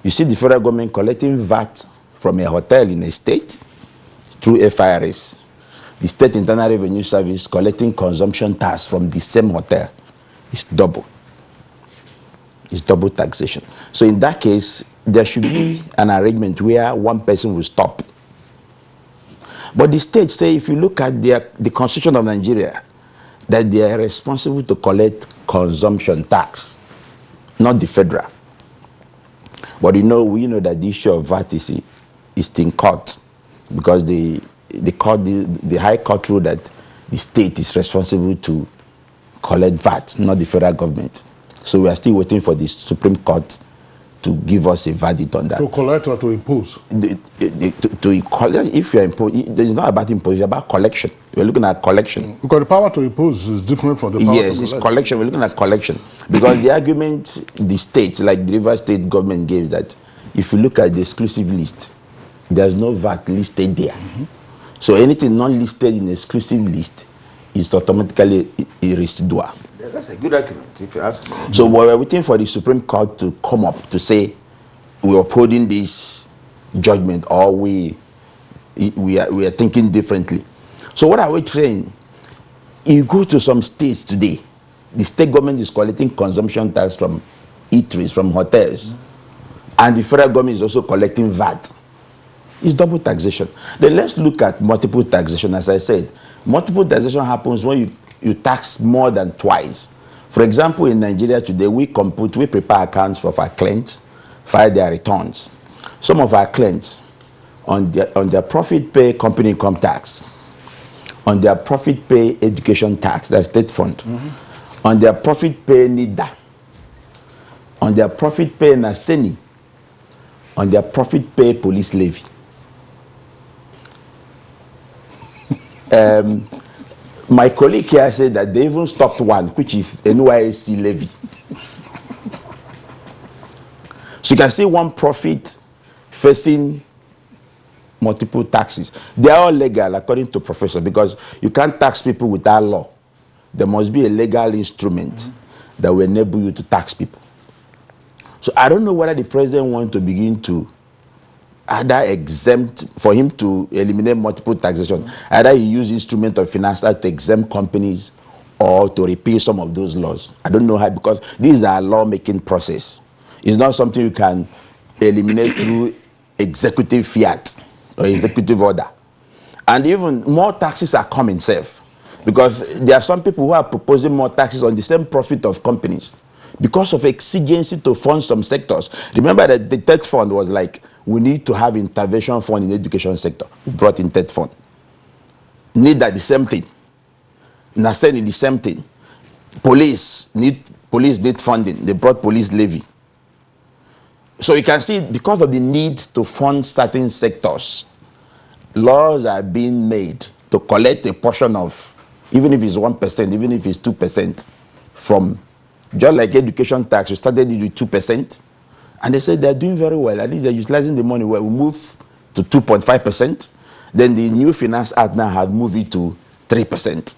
You see the federal government collecting VAT from a hotel in a state through FIRS. the State Internal Revenue Service collecting consumption tax from the same hotel is double. It's double taxation. So in that case, there should be an arrangement where one person will stop. But the state say, if you look at the Constitution of Nigeria, that they are responsible to collect consumption tax, not the federal. But we know that the issue of VAT is in court, because the High Court ruled that the state is responsible to collect VAT, not the federal government. So we are still waiting for the Supreme Court to give us a verdict on that. To collect or to impose? To collect, if you are imposing, it's not about imposition, it's about collection. We're looking at collection. Because the power to impose is different from the power to collect. Yes, it's collection. We're looking at collection. Because the argument the states, like the River State government gave, that if you look at the exclusive list, there's no VAT listed there. So anything non-listed in the exclusive list is automatically a residual. Yeah, that's a good argument, if you ask me. So we're waiting for the Supreme Court to come up to say we're upholding this judgment, or we are thinking differently. So what are we saying? You go to some states today, the state government is collecting consumption tax from eateries, from hotels, and the federal government is also collecting VAT. It's double taxation. Then let's look at multiple taxation. As I said, multiple taxation happens when you tax more than twice. For example, in Nigeria today, we prepare accounts for our clients, file their returns. Some of our clients, on their profit, pay company income tax. On their profit, pay education tax, that's state fund. On their profit, pay NIDA. On their profit, pay NASENI. On their profit, pay police levy. My colleague here said that they even stopped one, which is NYSC levy. So you can see one profit facing multiple taxes. They are all legal according to professor, because you can't tax people without law. There must be a legal instrument that will enable you to tax people. So I don't know whether the president wants to begin to either exempt, for him to eliminate multiple taxation, either he use instrument of finance to exempt companies or to repeal some of those laws. I don't know how, because these are lawmaking process. It's not something you can eliminate through executive fiat or executive order. And even more taxes are coming, safe, because there are some people who are proposing more taxes on the same profit of companies because of exigency to fund some sectors. Remember that the TED fund was like, we need to have intervention fund in the education sector. We brought in TED fund. NIDA, the same thing. NASENI, the same thing. Police need funding. They brought police levy. So you can see, because of the need to fund certain sectors, laws are being made to collect a portion of, even if it's 1%, even if it's 2%, from, just like education tax, we started it with 2%, and they said they're doing very well. At least they're utilizing the money well. We move to 2.5%. Then the new Finance Act now has moved it to 3%.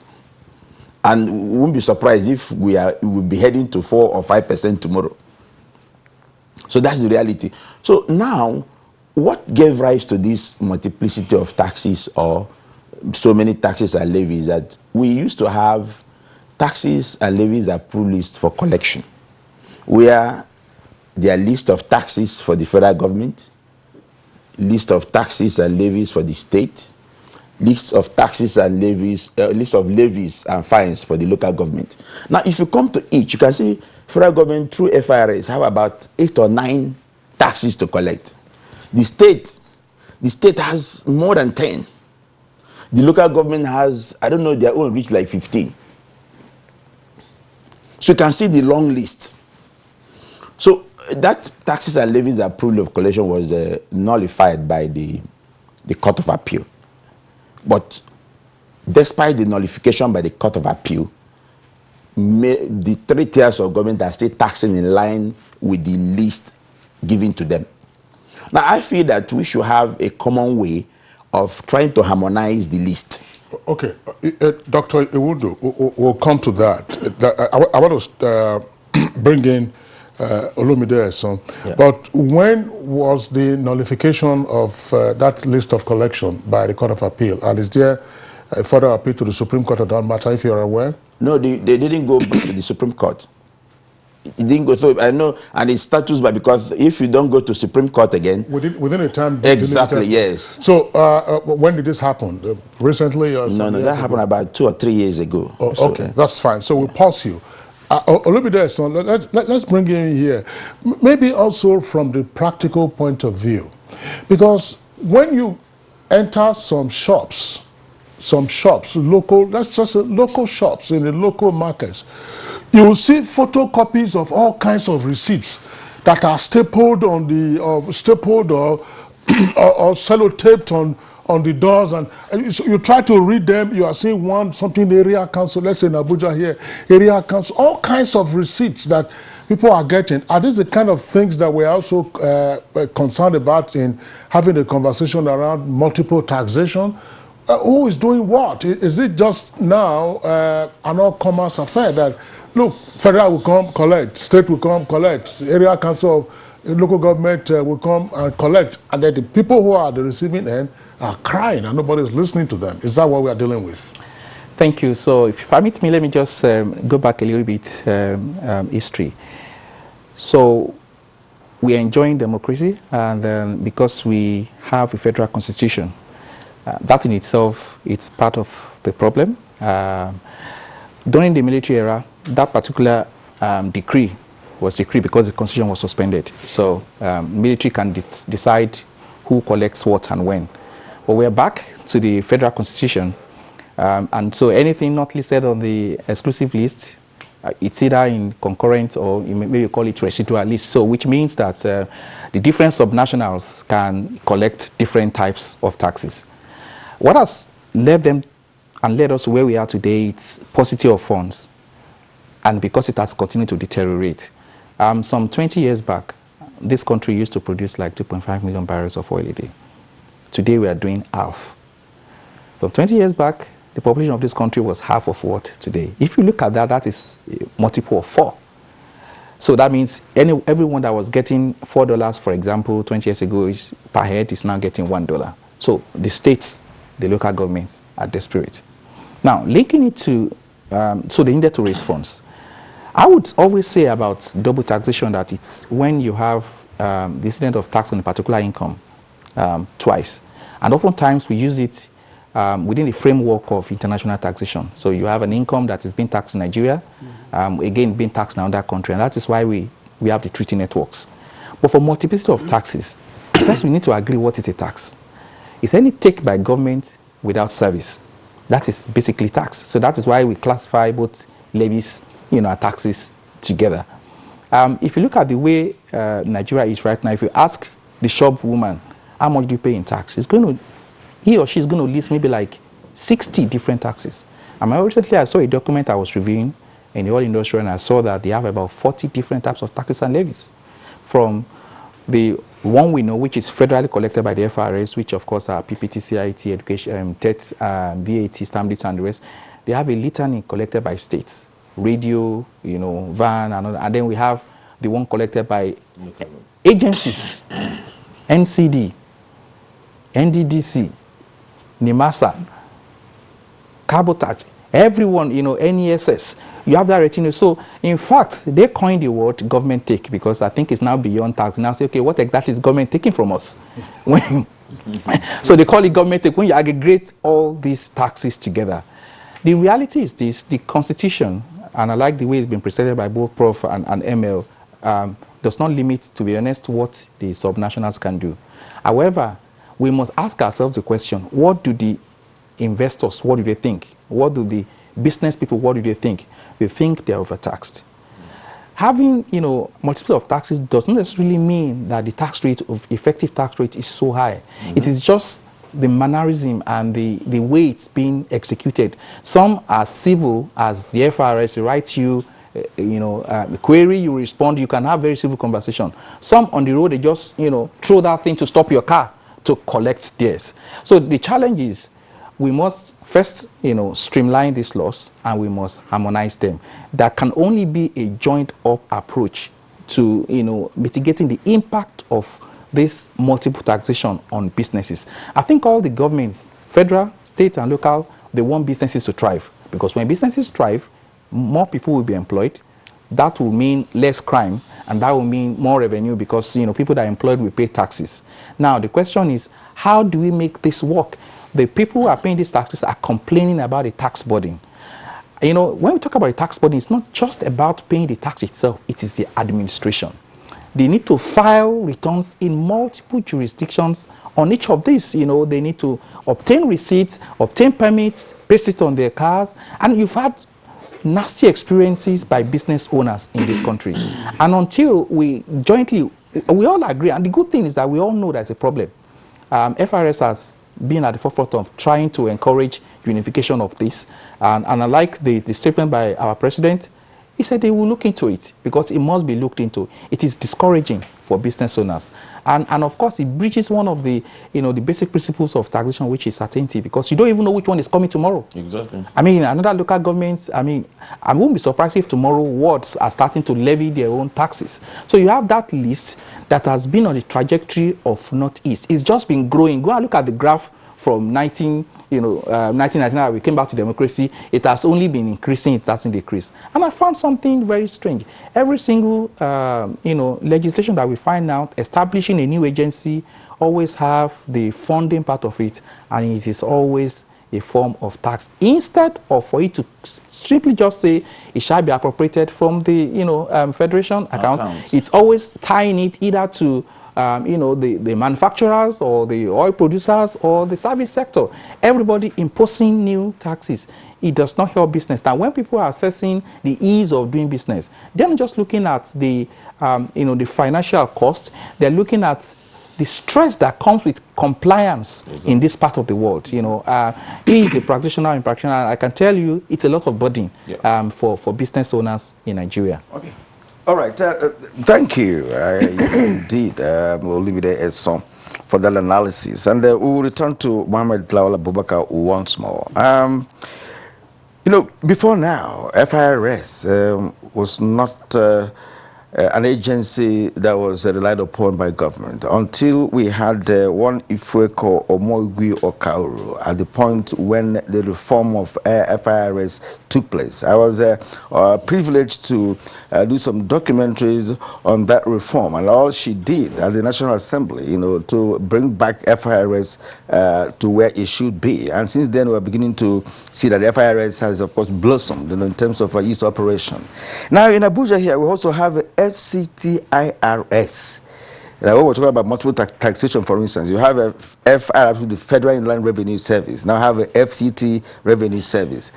And we won't be surprised if we'll be heading to 4 or 5% tomorrow. So that's the reality. So now, what gave rise to this multiplicity of taxes, or so many taxes and levies, that we used to have taxes and levies approved list for collection, where there are list of taxes for the federal government, list of taxes and levies for the state, list of taxes and levies, list of levies and fines for the local government. Now, if you come to each, you can see federal government through FIRS have about 8 or 9 taxes to collect. The state has more than 10. The local government has, I don't know, their own reach like 15. So you can see the long list. So that taxes and levies approval of collection was nullified by the Court of Appeal. But despite the nullification by the Court of Appeal, the 3 tiers of government are still taxing in line with the list given to them. Now, I feel that we should have a common way of trying to harmonize the list. Okay, Dr. Iwudu, we'll come to that. I want to bring in Olumide Eson. Yeah. But when was the nullification of that list of collection by the Court of Appeal? And is there a further appeal to the Supreme Court of that matter, if you're aware? No, they didn't go back to the Supreme Court. It didn't go. So I know, and it's status, but because if you don't go to Supreme Court again, within a time. Exactly. Yes. So when did this happen? Recently or No, that happened about 2 or 3 years ago. Oh, okay, that's fine. So we'll pause you. Olumide, so let's bring you in here. Maybe also from the practical point of view, because when you enter some shops, local, that's just local shops in the local markets, you will see photocopies of all kinds of receipts that are stapled on the or sellotaped on the doors, and you try to read them. You are seeing something area council, let's say in Abuja here, area council, all kinds of receipts that people are getting. Are these the kind of things that we're also concerned about in having a conversation around multiple taxation? Who is doing what? Is it just now an all-commerce affair that, look, federal will come collect, state will come collect, area council, local government will come and collect, and then the people who are at the receiving end are crying and nobody's listening to them? Is that what we are dealing with? Thank you. So if you permit me, let me just go back a little bit history. So we are enjoying democracy, and because we have a federal constitution, that in itself, it's part of the problem. During the military era, that particular decree was decreed because the constitution was suspended. So military can decide who collects what and when. But we're back to the federal constitution, and so anything not listed on the exclusive list, it's either in concurrent or maybe you call it residual list. So which means that the different subnationals can collect different types of taxes. What has led them and led us to where we are today, it's paucity of funds. And because it has continued to deteriorate. Some 20 years back, this country used to produce like 2.5 million barrels of oil a day. Today we are doing half. So 20 years back, the population of this country was half of what today. If you look at that, that is a multiple of 4. So that means everyone that was getting $4, for example, 20 years ago per head is now getting $1. So the states, the local governments are desperate. Now, linking it to, so they needed to raise funds. I would always say about double taxation that it's when you have the incident of tax on a particular income twice. And oftentimes we use it within the framework of international taxation. So you have an income that is being taxed in Nigeria, again being taxed in another country, and that is why we have the treaty networks. But for multiplicity of taxes, first we need to agree what is a tax. It's any take by government without service. That is basically tax. So that is why we classify both levies, taxes together. If you look at the way Nigeria is right now, if you ask the shop woman, how much do you pay in tax? He or she is going to list maybe like 60 different taxes. Recently I saw a document I was reviewing in the oil industry, and I saw that they have about 40 different types of taxes and levies. From the one we know, which is federally collected by the FRS, which of course are PPT, CIT, education, TET, VAT, stamp duty, and the rest. They have a litany collected by states, radio, van, and then we have the one collected by agencies, NCD, NDDC, NIMASA, Cabotage, everyone, NESS. You have that retinue. So, in fact, they coined the word government take because I think it's now beyond tax. Now say, okay, what exactly is government taking from us? So they call it government take when you aggregate all these taxes together. The reality is this: the Constitution, and I like the way it's been presented by both Prof and ML, does not limit, to be honest, what the subnationals can do. However, we must ask ourselves the question: what do the investors, what do they think? What do the business people, what do they think? They think they're overtaxed. Having, multiple of taxes does not necessarily mean that the tax rate of effective tax rate is so high. It is just the mannerism and the way it's being executed. Some are civil, as the FRS writes you, query, you respond, you can have very civil conversation. Some on the road, they just, throw that thing to stop your car to collect theirs. So the challenge is we must first, streamline these laws, and we must harmonize them. That can only be a joint-up approach to, mitigating the impact of this multiple taxation on businesses. I think all the governments, federal, state, and local, they want businesses to thrive, because when businesses thrive, more people will be employed. That will mean less crime, and that will mean more revenue, because people that are employed will pay taxes. Now the question is, how do we make this work? The people who are paying these taxes are complaining about the tax burden. When we talk about the tax burden, it's not just about paying the tax itself, it is the administration. They need to file returns in multiple jurisdictions on each of these. They need to obtain receipts, obtain permits, paste it on their cars, and you've had nasty experiences by business owners in this country. And until we all agree, and the good thing is that we all know there's a problem. FRS has been at the forefront of trying to encourage unification of this, and I like the statement by our president. He said they will look into it, because it must be looked into. It is discouraging for business owners. And of course, it breaches one of the, the basic principles of taxation, which is certainty, because you don't even know which one is coming tomorrow. Exactly. Another local governments, I won't be surprised if tomorrow wards are starting to levy their own taxes. So you have that list that has been on the trajectory of Northeast. It's just been growing. Go and look at the graph from 1999, we came back to democracy. It has only been increasing, it hasn't decreased. And I found something very strange. Every single, legislation that we find out establishing a new agency always have the funding part of it, and it is always a form of tax. Instead of for it to strictly just say it shall be appropriated from the, federation account, it's always tying it either to the manufacturers or the oil producers or the service sector. Everybody imposing new taxes. It does not help business. Now, when people are assessing the ease of doing business, they're not just looking at the, the financial cost. They're looking at the stress that comes with compliance in this part of the world. He is a practitioner in practitioner. I can tell you it's a lot of burden for business owners in Nigeria. Okay. All right, thank you. Indeed, we'll leave it there as some for that analysis. And we will return to Mohamed Lawal Abubakar once more. Before now, FIRS was not an agency that was relied upon by government until we had one Ifweko Omoigui Okauru at the point when the reform of FIRS took place. I was privileged to do some documentaries on that reform, and all she did at the National Assembly, to bring back FIRS to where it should be. And since then, we're beginning to see that the FIRS has, of course, blossomed in terms of its operation. Now, in Abuja here, we also have FCTIRS. When we're talking about multiple taxation, for instance, you have a FIRS, the Federal Inland Revenue Service. Now have a FCT Revenue Service.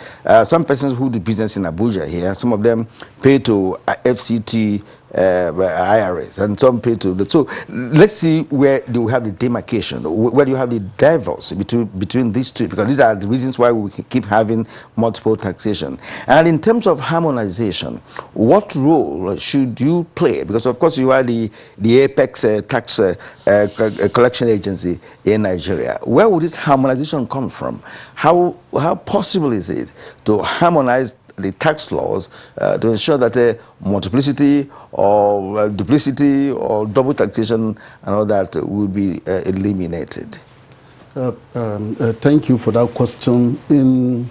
Some persons who do business in Abuja here, some of them pay to FCT IRS, and some pay to the. So let's see where do we have the demarcation, where do you have the divorce between these two, because these are the reasons why we keep having multiple taxation. And in terms of harmonization, what role should you play? Because of course you are the apex tax collection agency in Nigeria. Where would this harmonization come from? How possible is it to harmonize the tax laws to ensure that multiplicity or duplicity or double taxation and all that will be eliminated? Thank you for that question. In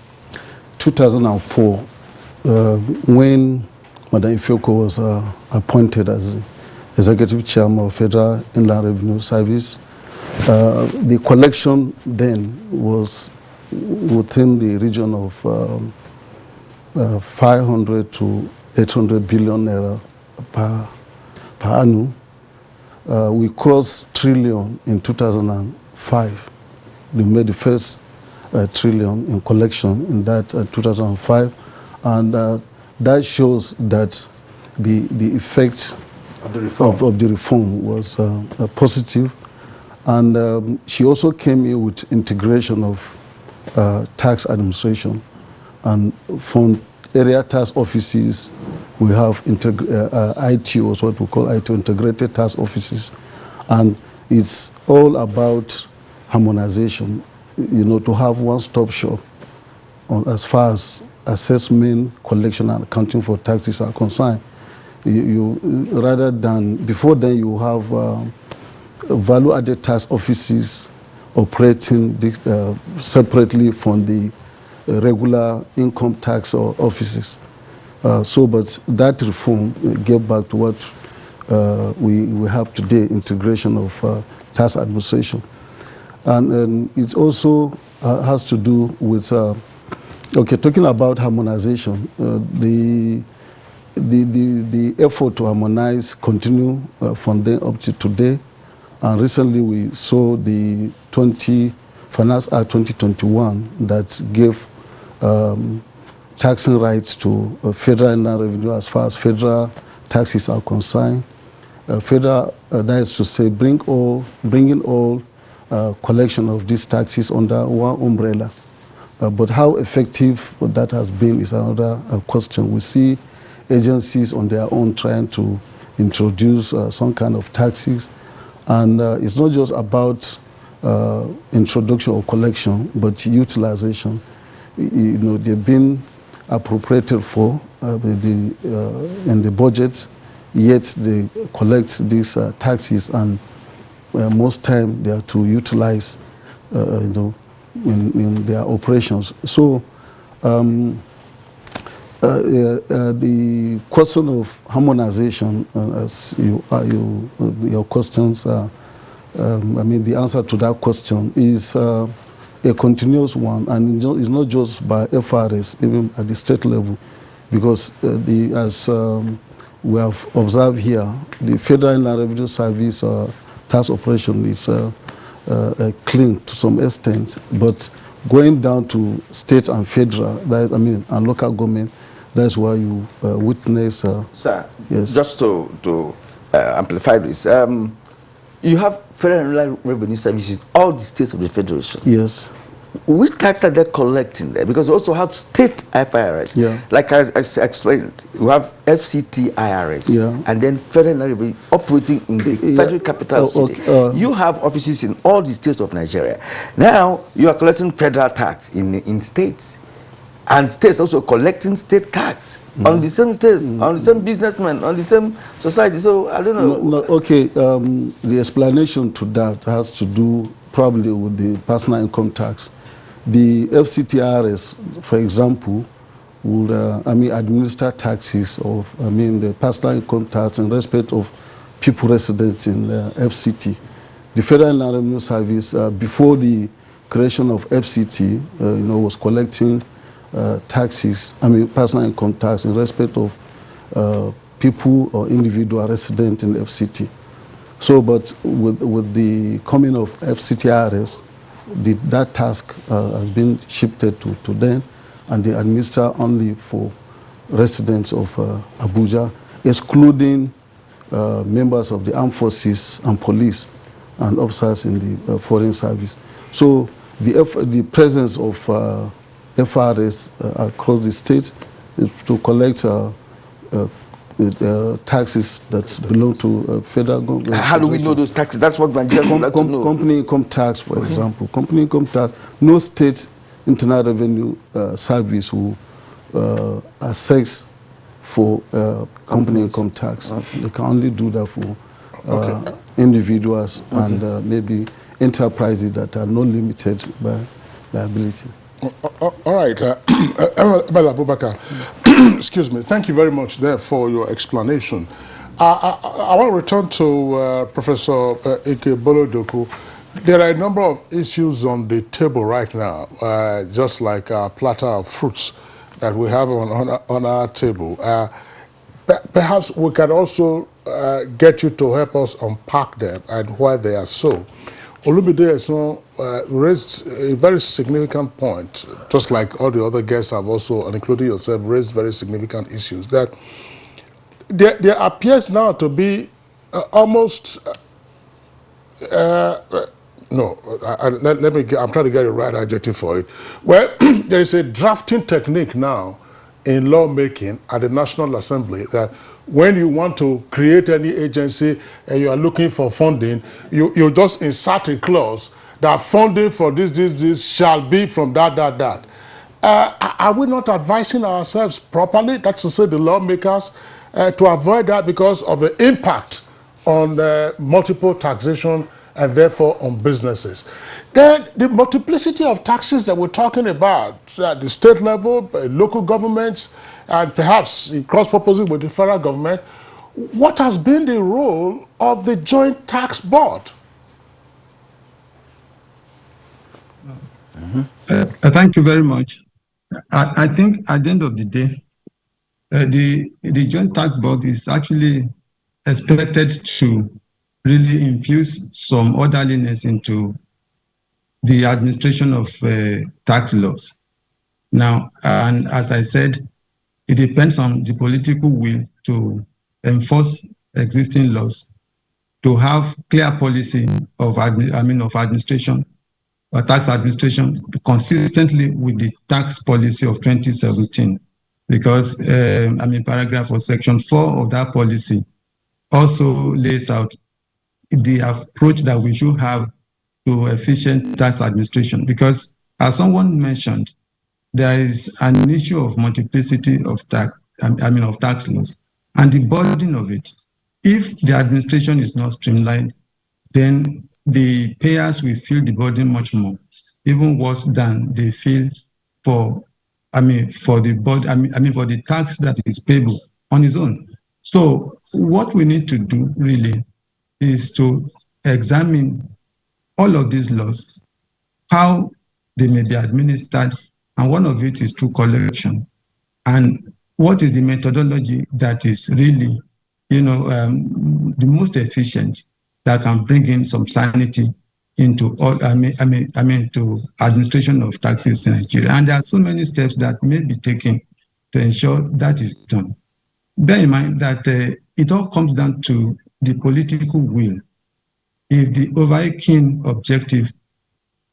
2004, when Madam Ifyoko was appointed as Executive Chairman of Federal Inland Revenue Service, the collection then was within the region of 500 to 800 billion naira per annum. We crossed trillion in 2005. We made the first trillion in collection in that 2005, and that shows that the effect of the reform was positive. And she also came in with integration of tax administration. And from area tax offices, we have ITOs, what we call ITO, integrated tax offices. And it's all about harmonization, to have one-stop shop as far as assessment, collection, and accounting for taxes are concerned. Rather than, before then you have value-added tax offices operating separately from the regular income tax or offices. But that reform gave back to what we have today, integration of tax administration. And it also has to do with, talking about harmonization, the effort to harmonize continue from then up to today. And recently we saw the Finance Act 2021 that gave taxing rights to federal inland revenue as far as federal taxes are concerned. That is to say, bringing all collection of these taxes under one umbrella. But how effective that has been is another question. We see agencies on their own trying to introduce some kind of taxes. And it's not just about introduction or collection, but utilization. They've been appropriated for in the budget, yet they collect these taxes, and most time they are to utilize, in their operations. So the question of harmonization, as your questions, the answer to that question is a continuous one, and it's not just by FRS, even at the state level, because as we have observed here, the Federal Inland Revenue Service tax operation is clean to some extent, but going down to state and federal, and local government, that's why you witness. Sir, yes. Just to amplify this, you have Federal Revenue Services, all the states of the Federation. Yes. Which tax are they collecting there? Because we also have state IRS. Yeah. Like I explained, we have FCT IRS, yeah, and then Federal Revenue operating in the federal capital city. You have offices in all the states of Nigeria. Now you are collecting federal tax in states, and states also collecting state tax on the same states, on the same businessmen, on the same society. So I don't know. The explanation to that has to do probably with the personal income tax. The FCTRS, for example, would administer taxes of the personal income tax in respect of people residents in FCT. The Federal Inland Revenue Service, before the creation of FCT, was collecting taxes, personal income tax in respect of people or individual resident in FCT. So, but with the coming of FCTRS, that task has been shifted to them, and they administer only for residents of Abuja, excluding members of the armed forces and police and officers in the foreign service. So the presence of FRS across the state is to collect taxes that belong to federal government. How do we know those taxes? That's what Nigerians would like to know. Company income tax, for example. Company income tax, no state internal revenue service will assess for company income tax. They can only do that for individuals and maybe enterprises that are not limited by liability. All right, Abubakar, excuse me. Thank you very much there for your explanation. I want to return to Professor Ike Bolodoku. There are a number of issues on the table right now, just like a platter of fruits that we have on our table. Perhaps we can also get you to help us unpack them and why they are so. Olumide Eson raised a very significant point, just like all the other guests have also, and including yourself, raised very significant issues, that there appears now to be almost, I'm trying to get the right adjective for it. Well, there is a drafting technique now in lawmaking at the National Assembly that when you want to create any agency and you are looking for funding, you just insert a clause that funding for this shall be from that. Are we not advising ourselves properly, that's to say the lawmakers, to avoid that because of the impact on multiple taxation and therefore on businesses. Then the multiplicity of taxes that we're talking about at the state level, local governments, and perhaps in cross-purposes with the federal government, what has been the role of the Joint Tax Board? Thank you very much. I think at the end of the day, the Joint Tax Board is actually expected to really infuse some orderliness into the administration of tax laws. Now, and as I said, it depends on the political will to enforce existing laws, to have clear policy of administration or tax administration consistently with the tax policy of 2017. Because paragraph or section 4 of that policy also lays out the approach that we should have to efficient tax administration. Because as someone mentioned, there is an issue of multiplicity of tax laws and the burden of it. If the administration is not streamlined, then the payers will feel the burden much more, even worse than they feel for the tax that is payable on its own. So what we need to do really is to examine all of these laws, how they may be administered, and one of it is through collection. And what is the methodology that is really, the most efficient that can bring in some sanity into to administration of taxes in Nigeria. And there are so many steps that may be taken to ensure that is done. Bear in mind that it all comes down to the political will. If the overarching objective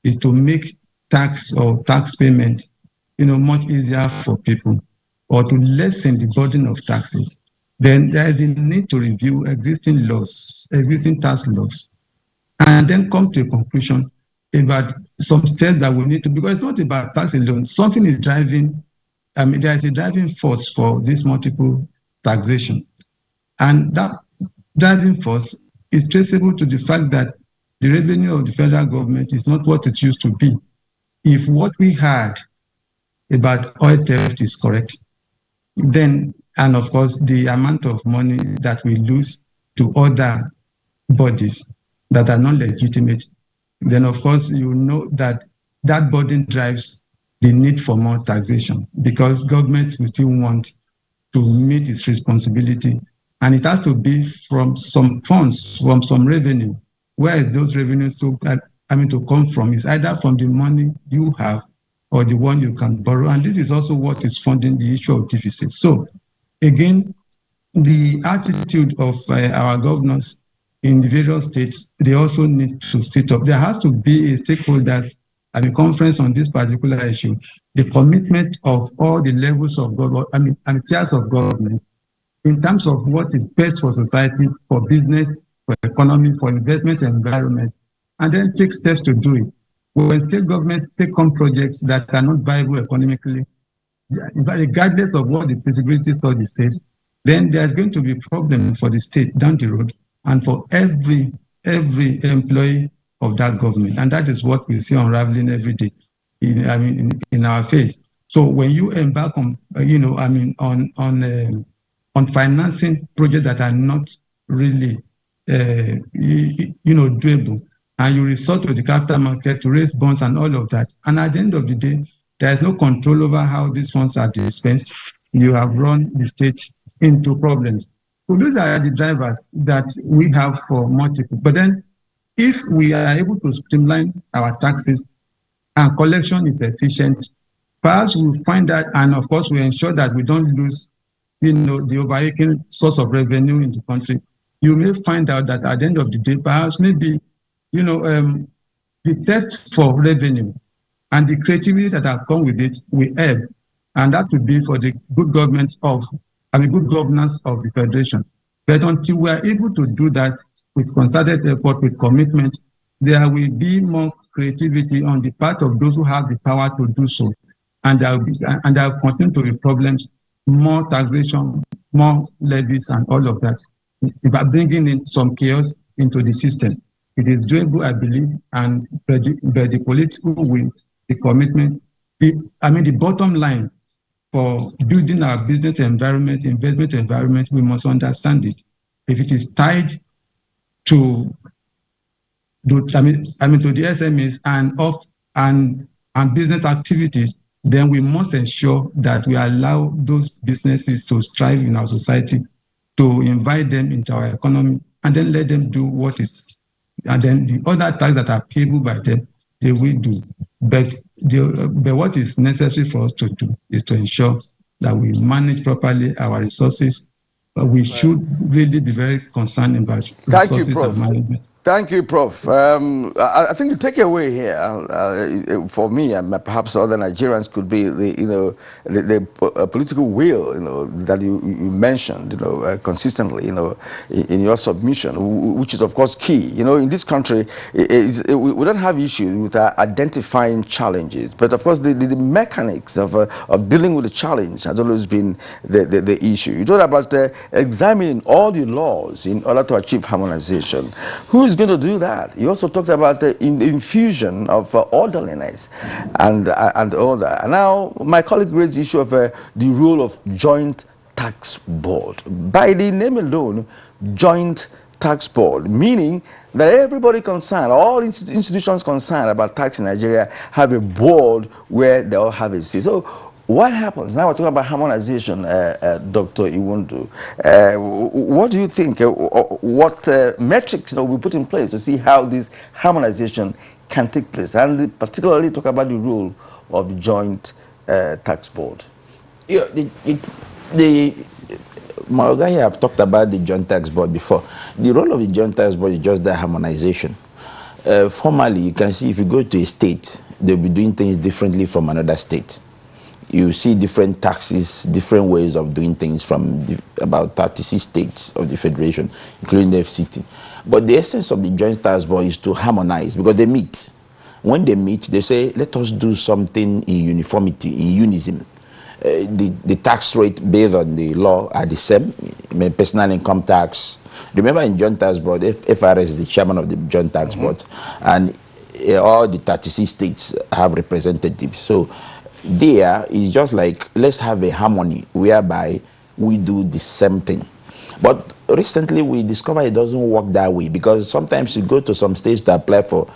is to make tax or tax payment, much easier for people, or to lessen the burden of taxes, then there is a need to review existing laws, existing tax laws, and then come to a conclusion about some steps that we need to, because it's not about tax alone. Something is driving, there is a driving force for this multiple taxation. And that driving force is traceable to the fact that the revenue of the federal government is not what it used to be. If what we had about oil theft is correct, then, and of course, the amount of money that we lose to other bodies that are not legitimate, then of course you know that that burden drives the need for more taxation, because government will still want to meet its responsibility, and it has to be from some funds, from some revenue. Where is those revenues to come from? It's either from the money you have or the one you can borrow, and this is also what is funding the issue of deficit. So again, the attitude of our governors in the various states, they also need to sit up. There has to be a stakeholders and a conference on this particular issue. The commitment of all the levels of government, and tiers of government, in terms of what is best for society, for business, for economy, for investment environment, and then take steps to do it. When state governments take on projects that are not viable economically, regardless of what the feasibility study says, then there's going to be a problem for the state down the road and for every employee of that government. And that is what we see unraveling every day in our face. So when you embark on, on financing projects that are not really, doable, and you resort to the capital market to raise bonds and all of that, and at the end of the day, there is no control over how these funds are dispensed, you have run the state into problems. So those are the drivers that we have for multiple. But then if we are able to streamline our taxes and collection is efficient, perhaps we'll find that, and of course we ensure that we don't lose, the overarching source of revenue in the country. You may find out that at the end of the day, perhaps maybe, the test for revenue and the creativity that has come with it will ebb, and that will be for the good governance of the Federation. But until we are able to do that with concerted effort, with commitment, there will be more creativity on the part of those who have the power to do so. And there will continue to be problems, more taxation, more levies, and all of that, by bringing in some chaos into the system. It is doable, I believe, and by the political will, the commitment, the bottom line for building our business environment, investment environment, we must understand it. If it is tied to the SMEs and business activities, then we must ensure that we allow those businesses to strive in our society, to invite them into our economy, and then let them do what is, and then the other tasks that are payable by them, they will do. But what is necessary for us to do is to ensure that we manage properly our resources. But we should really be very concerned about resources and management. Thank you, Prof. I think the takeaway here for me and perhaps other Nigerians could be the political will, that you mentioned, consistently, in your submission, which is of course key. In this country, we don't have issues with identifying challenges, but of course the mechanics of dealing with the challenge has always been the issue. You talked about examining all the laws in order to achieve harmonization. Who is going to do that? You also talked about the infusion of orderliness and all that. And now my colleague raised the issue of the role of joint tax board. By the name alone, joint tax board, meaning that everybody concerned, all institutions concerned about tax in Nigeria have a board where they all have a seat. So what happens? Now we're talking about harmonization, Dr. Iwundu. What do you think? What metrics we put in place to see how this harmonization can take place? And particularly talk about the role of the joint tax board. Yeah, my guy here have talked about the joint tax board before. The role of the joint tax board is just that harmonization. Formally, you can see if you go to a state, they'll be doing things differently from another state. You see different taxes, different ways of doing things from about 36 states of the Federation, including the FCT. But the essence of the joint tax board is to harmonize, because they meet. When they meet, they say, let us do something in uniformity, in unison. The tax rate based on the law are the same. Personal income tax. Remember, in joint tax board, FRS is the chairman of the joint tax board, and all the 36 states have representatives. So there is just like, let's have a harmony whereby we do the same thing. But recently we discovered it doesn't work that way, because sometimes you go to some states to apply for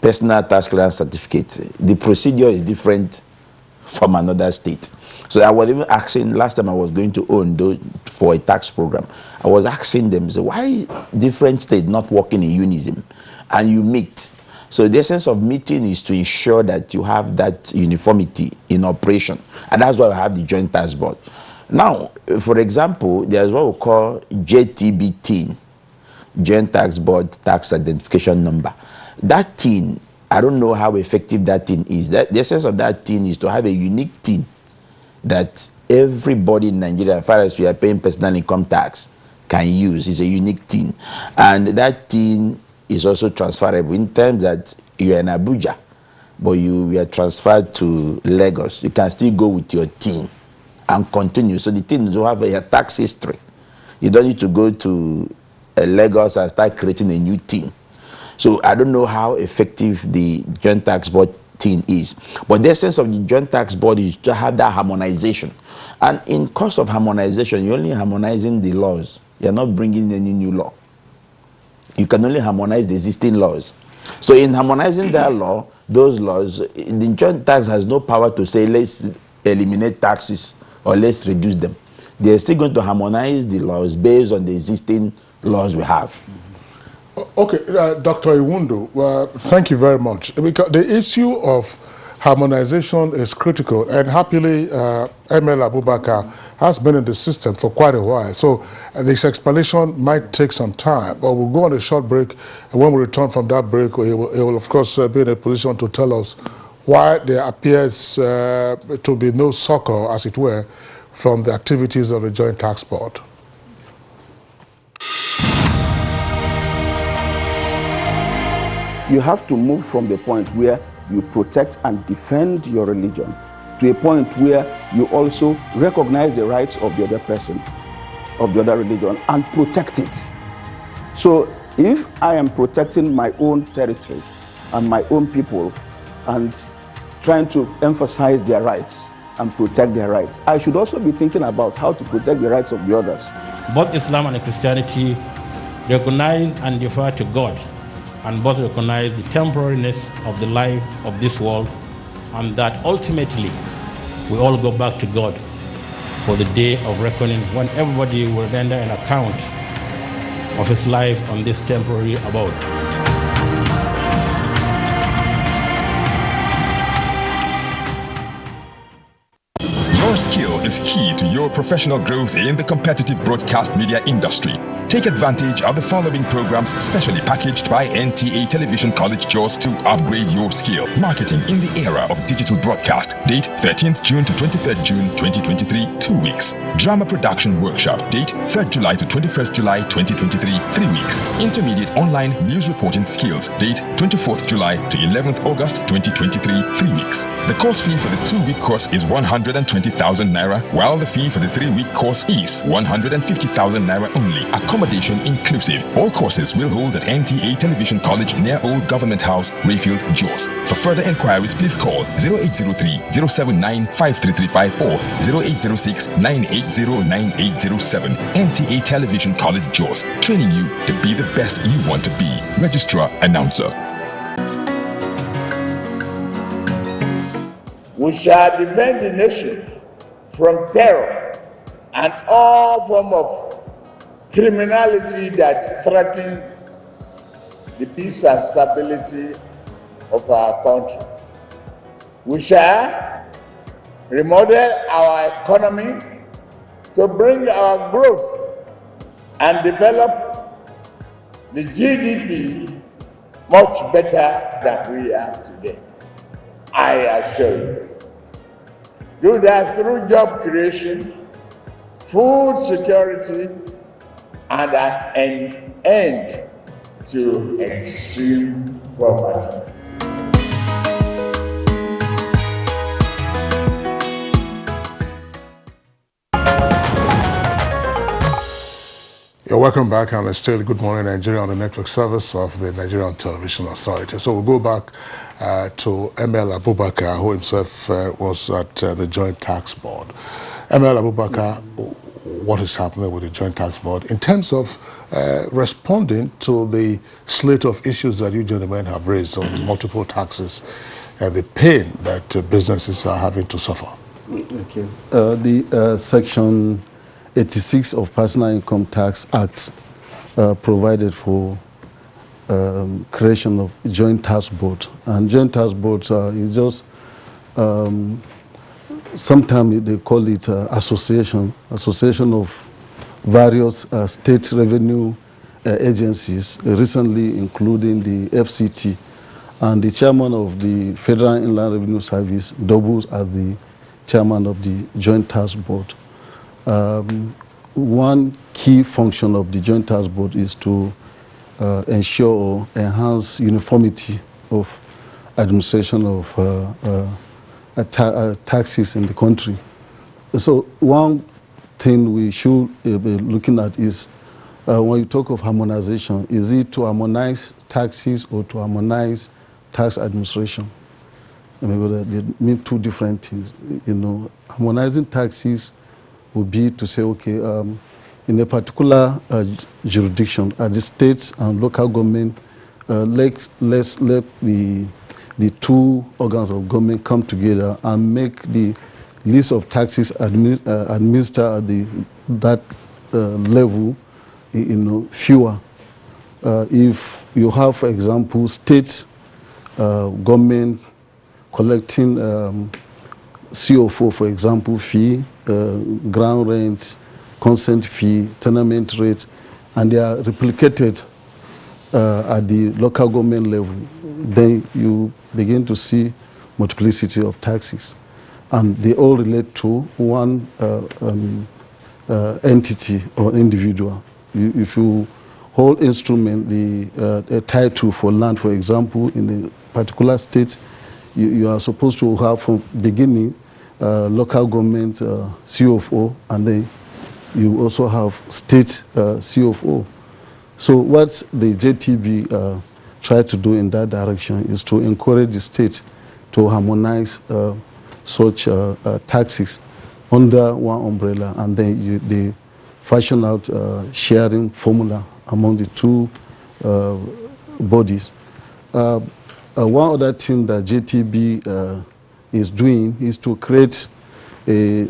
personal tax clearance certificate. The procedure is different from another state. So I was even asking, last time I was going to Ondo for a tax program, I was asking them, so why different states not working in unison? And you meet. So the essence of meeting is to ensure that you have that uniformity in operation. And that's why we have the joint tax board. Now, for example, there's what we call JTB TIN, Joint Tax Board Tax Identification Number. That TIN, I don't know how effective that TIN is. The essence of that TIN is to have a unique TIN that everybody in Nigeria, as far as we are paying personal income tax, can use. It's a unique TIN. And that TIN is also transferable in terms that you are in Abuja, but you are transferred to Lagos. You can still go with your TIN and continue. So the TIN will have a tax history. You don't need to go to Lagos and start creating a new TIN. So I don't know how effective the joint tax board TIN is. But the essence of the joint tax board is to have that harmonization. And in course of harmonization, you're only harmonizing the laws. You're not bringing any new law. You can only harmonize the existing laws. So in harmonizing that law, those laws, the joint tax has no power to say, let's eliminate taxes or let's reduce them. They're still going to harmonize the laws based on the existing laws we have. Okay, Dr. Iwundu, thank you very much. Because the issue of harmonization is critical, and happily ML Abubakar has been in the system for quite a while. So this explanation might take some time, but we'll go on a short break, and when we return from that break, he will of course be in a position to tell us why there appears to be no succor, as it were, from the activities of the Joint Tax Board. You have to move from the point where you protect and defend your religion to a point where you also recognize the rights of the other person, of the other religion, and protect it. So If I am protecting my own territory and my own people and trying to emphasize their rights and protect their rights, I should also be thinking about how to protect the rights of the others. Both Islam and Christianity recognize and defer to God, and both recognize the temporariness of the life of this world, and that ultimately we all go back to God for the day of reckoning, when everybody will render an account of his life on this temporary abode. Your skill is key to your professional growth in the competitive broadcast media industry. Take advantage of the following programs specially packaged by NTA Television College Jos to upgrade your skill. Marketing in the era of digital broadcast. Date 13th June to 23rd June 2023, 2 weeks. Drama production workshop. Date 3rd July to 21st July 2023, 3 weeks. Intermediate online news reporting skills. Date 24th July to 11th August 2023, 3 weeks. The course fee for the 2-week course is 120,000 Naira, while the fee for the 3-week course is 150,000 Naira only. Accommodation inclusive. All courses will hold at NTA Television College near Old Government House, Rayfield, Jos. For further inquiries, please call 0803-079-5335 or 0806-980-9807. NTA Television College, Jos, training you to be the best you want to be. Registrar Announcer. We shall defend the nation from terror and all form of criminality that threaten the peace and stability of our country. We shall remodel our economy to bring our growth and develop the GDP much better than we have today. I assure you. Do that through job creation, food security, and an end to extreme poverty. You're welcome back, and still Good Morning Nigeria on the network service of the Nigerian Television Authority. So we'll go back to ML Abubakar, who himself was at the Joint Tax Board. ML Abubakar, what is happening with the Joint Tax Board in terms of responding to the slate of issues that you gentlemen have raised on multiple taxes and the pain that businesses are having to suffer? Okay. The Section 86 of Personal Income Tax Act provided for creation of Joint Tax Board. And Joint Tax Board is just, sometimes they call it association of various state revenue agencies, recently including the FCT, and the chairman of the Federal Inland Revenue Service doubles as the chairman of the Joint Tax Board. One key function of the Joint Tax Board is to ensure or enhance uniformity of administration of taxes in the country. So one thing we should be looking at is when you talk of harmonization, is it to harmonize taxes or to harmonize tax administration? I mean, they mean two different things. You know, harmonizing taxes would be to say, okay, in a particular jurisdiction, at the states and local government, let's let the two organs of government come together and make the list of taxes administered at that level, you know, fewer. If you have, for example, state government collecting CO4, for example, fee, ground rent, consent fee, tenement rate, and they are replicated at the local government level, then you begin to see multiplicity of taxes. And they all relate to one entity or individual. If you hold instrument, the title for land, for example, in a particular state, you are supposed to have from beginning local government CFO, and then you also have state CFO. So what the JTB tried to do in that direction is to encourage the state to harmonize such taxes under one umbrella, and then they fashion out sharing formula among the two bodies. One other thing that JTB is doing is to create a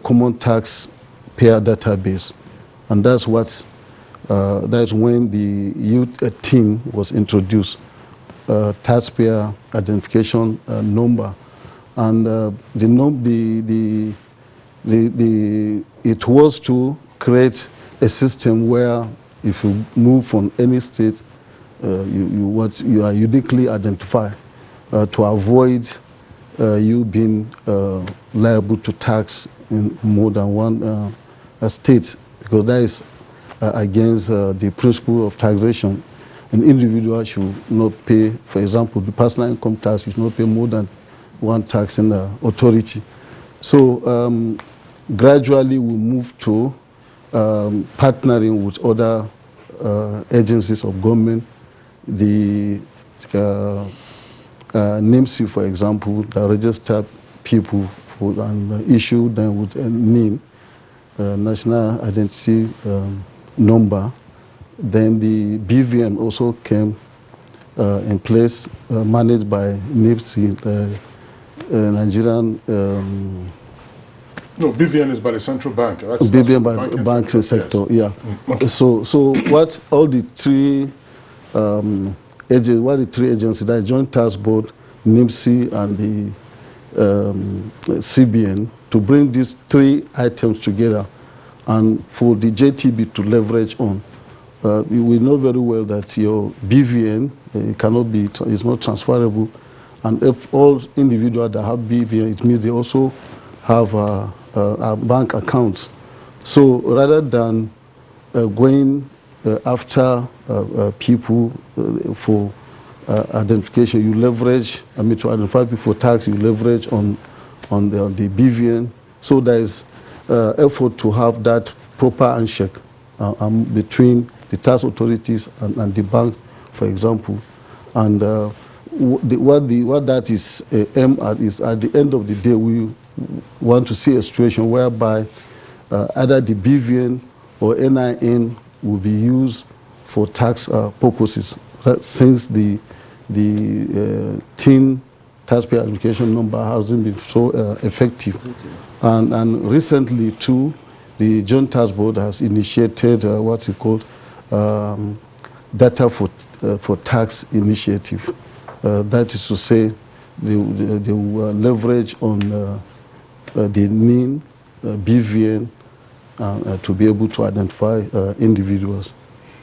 common tax payer database, and that's when the youth team was introduced, taxpayer identification number, and it was to create a system where if you move from any state, you are uniquely identified to avoid you being liable to tax in more than one state, because that is against the principle of taxation. An individual should not pay, for example, the personal income tax should not pay more than one taxing authority. So gradually we move to partnering with other agencies of government. The NIMC, for example, that register people and issue them with a NIN, National Identity Number. Then the BVN also came in place, managed by NIMC, Nigerian. No, BVN is by the central bank. That's BVN by the banking sector, yes. Yeah. Okay. So what all the three agencies, that Joint Task Board, NIMC, and the CBN, to bring these three items together, and for the JTB to leverage on. We know very well that your BVN is not transferable, and if all individuals that have BVN, it means they also have bank accounts. So rather than going after people for identification, you leverage, to identify people for tax, you leverage on the BVN. So there is effort to have that proper handshake between the tax authorities and the bank, for example. And what that is aimed at is, at the end of the day, we want to see a situation whereby either the BVN or NIN will be used for tax purposes, since the TIN, taxpayer identification number, hasn't been so effective. And recently, too, the Joint Task Board has initiated what's it called, Data for Tax Initiative. That is to say, they will leverage on the NIN, BVN, to be able to identify individuals.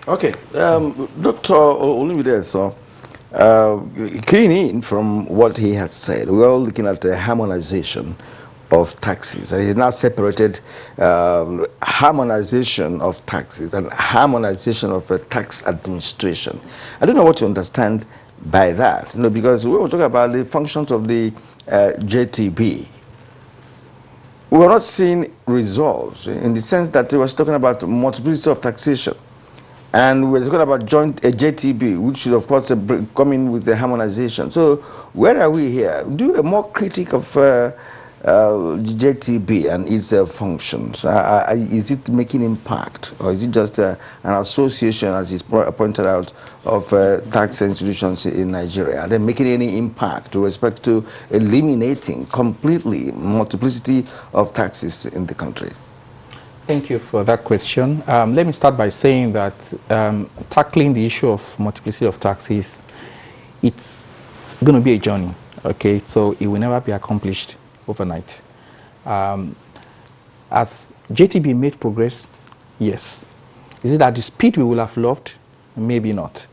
Okay, Dr. Olumide, so keying in from what he has said, we're all looking at the harmonization of taxes. And he now separated harmonization of taxes and harmonization of tax administration. I don't know what you understand by that, because we were talking about the functions of the JTB. We were not seeing results in the sense that he was talking about multiplicity of taxation. And we're talking about joint JTB, which should, of course, come in with the harmonization. So where are we here? Do a more critique of JTB and its functions. Is it making impact, or is it just an association, as is pointed out, of tax institutions in Nigeria? Are they making any impact with respect to eliminating completely multiplicity of taxes in the country? Thank you for that question. Let me start by saying that tackling the issue of multiplicity of taxes, it's going to be a journey, okay? So it will never be accomplished overnight. As JTB made progress, yes. Is it at the speed we would have loved? Maybe not.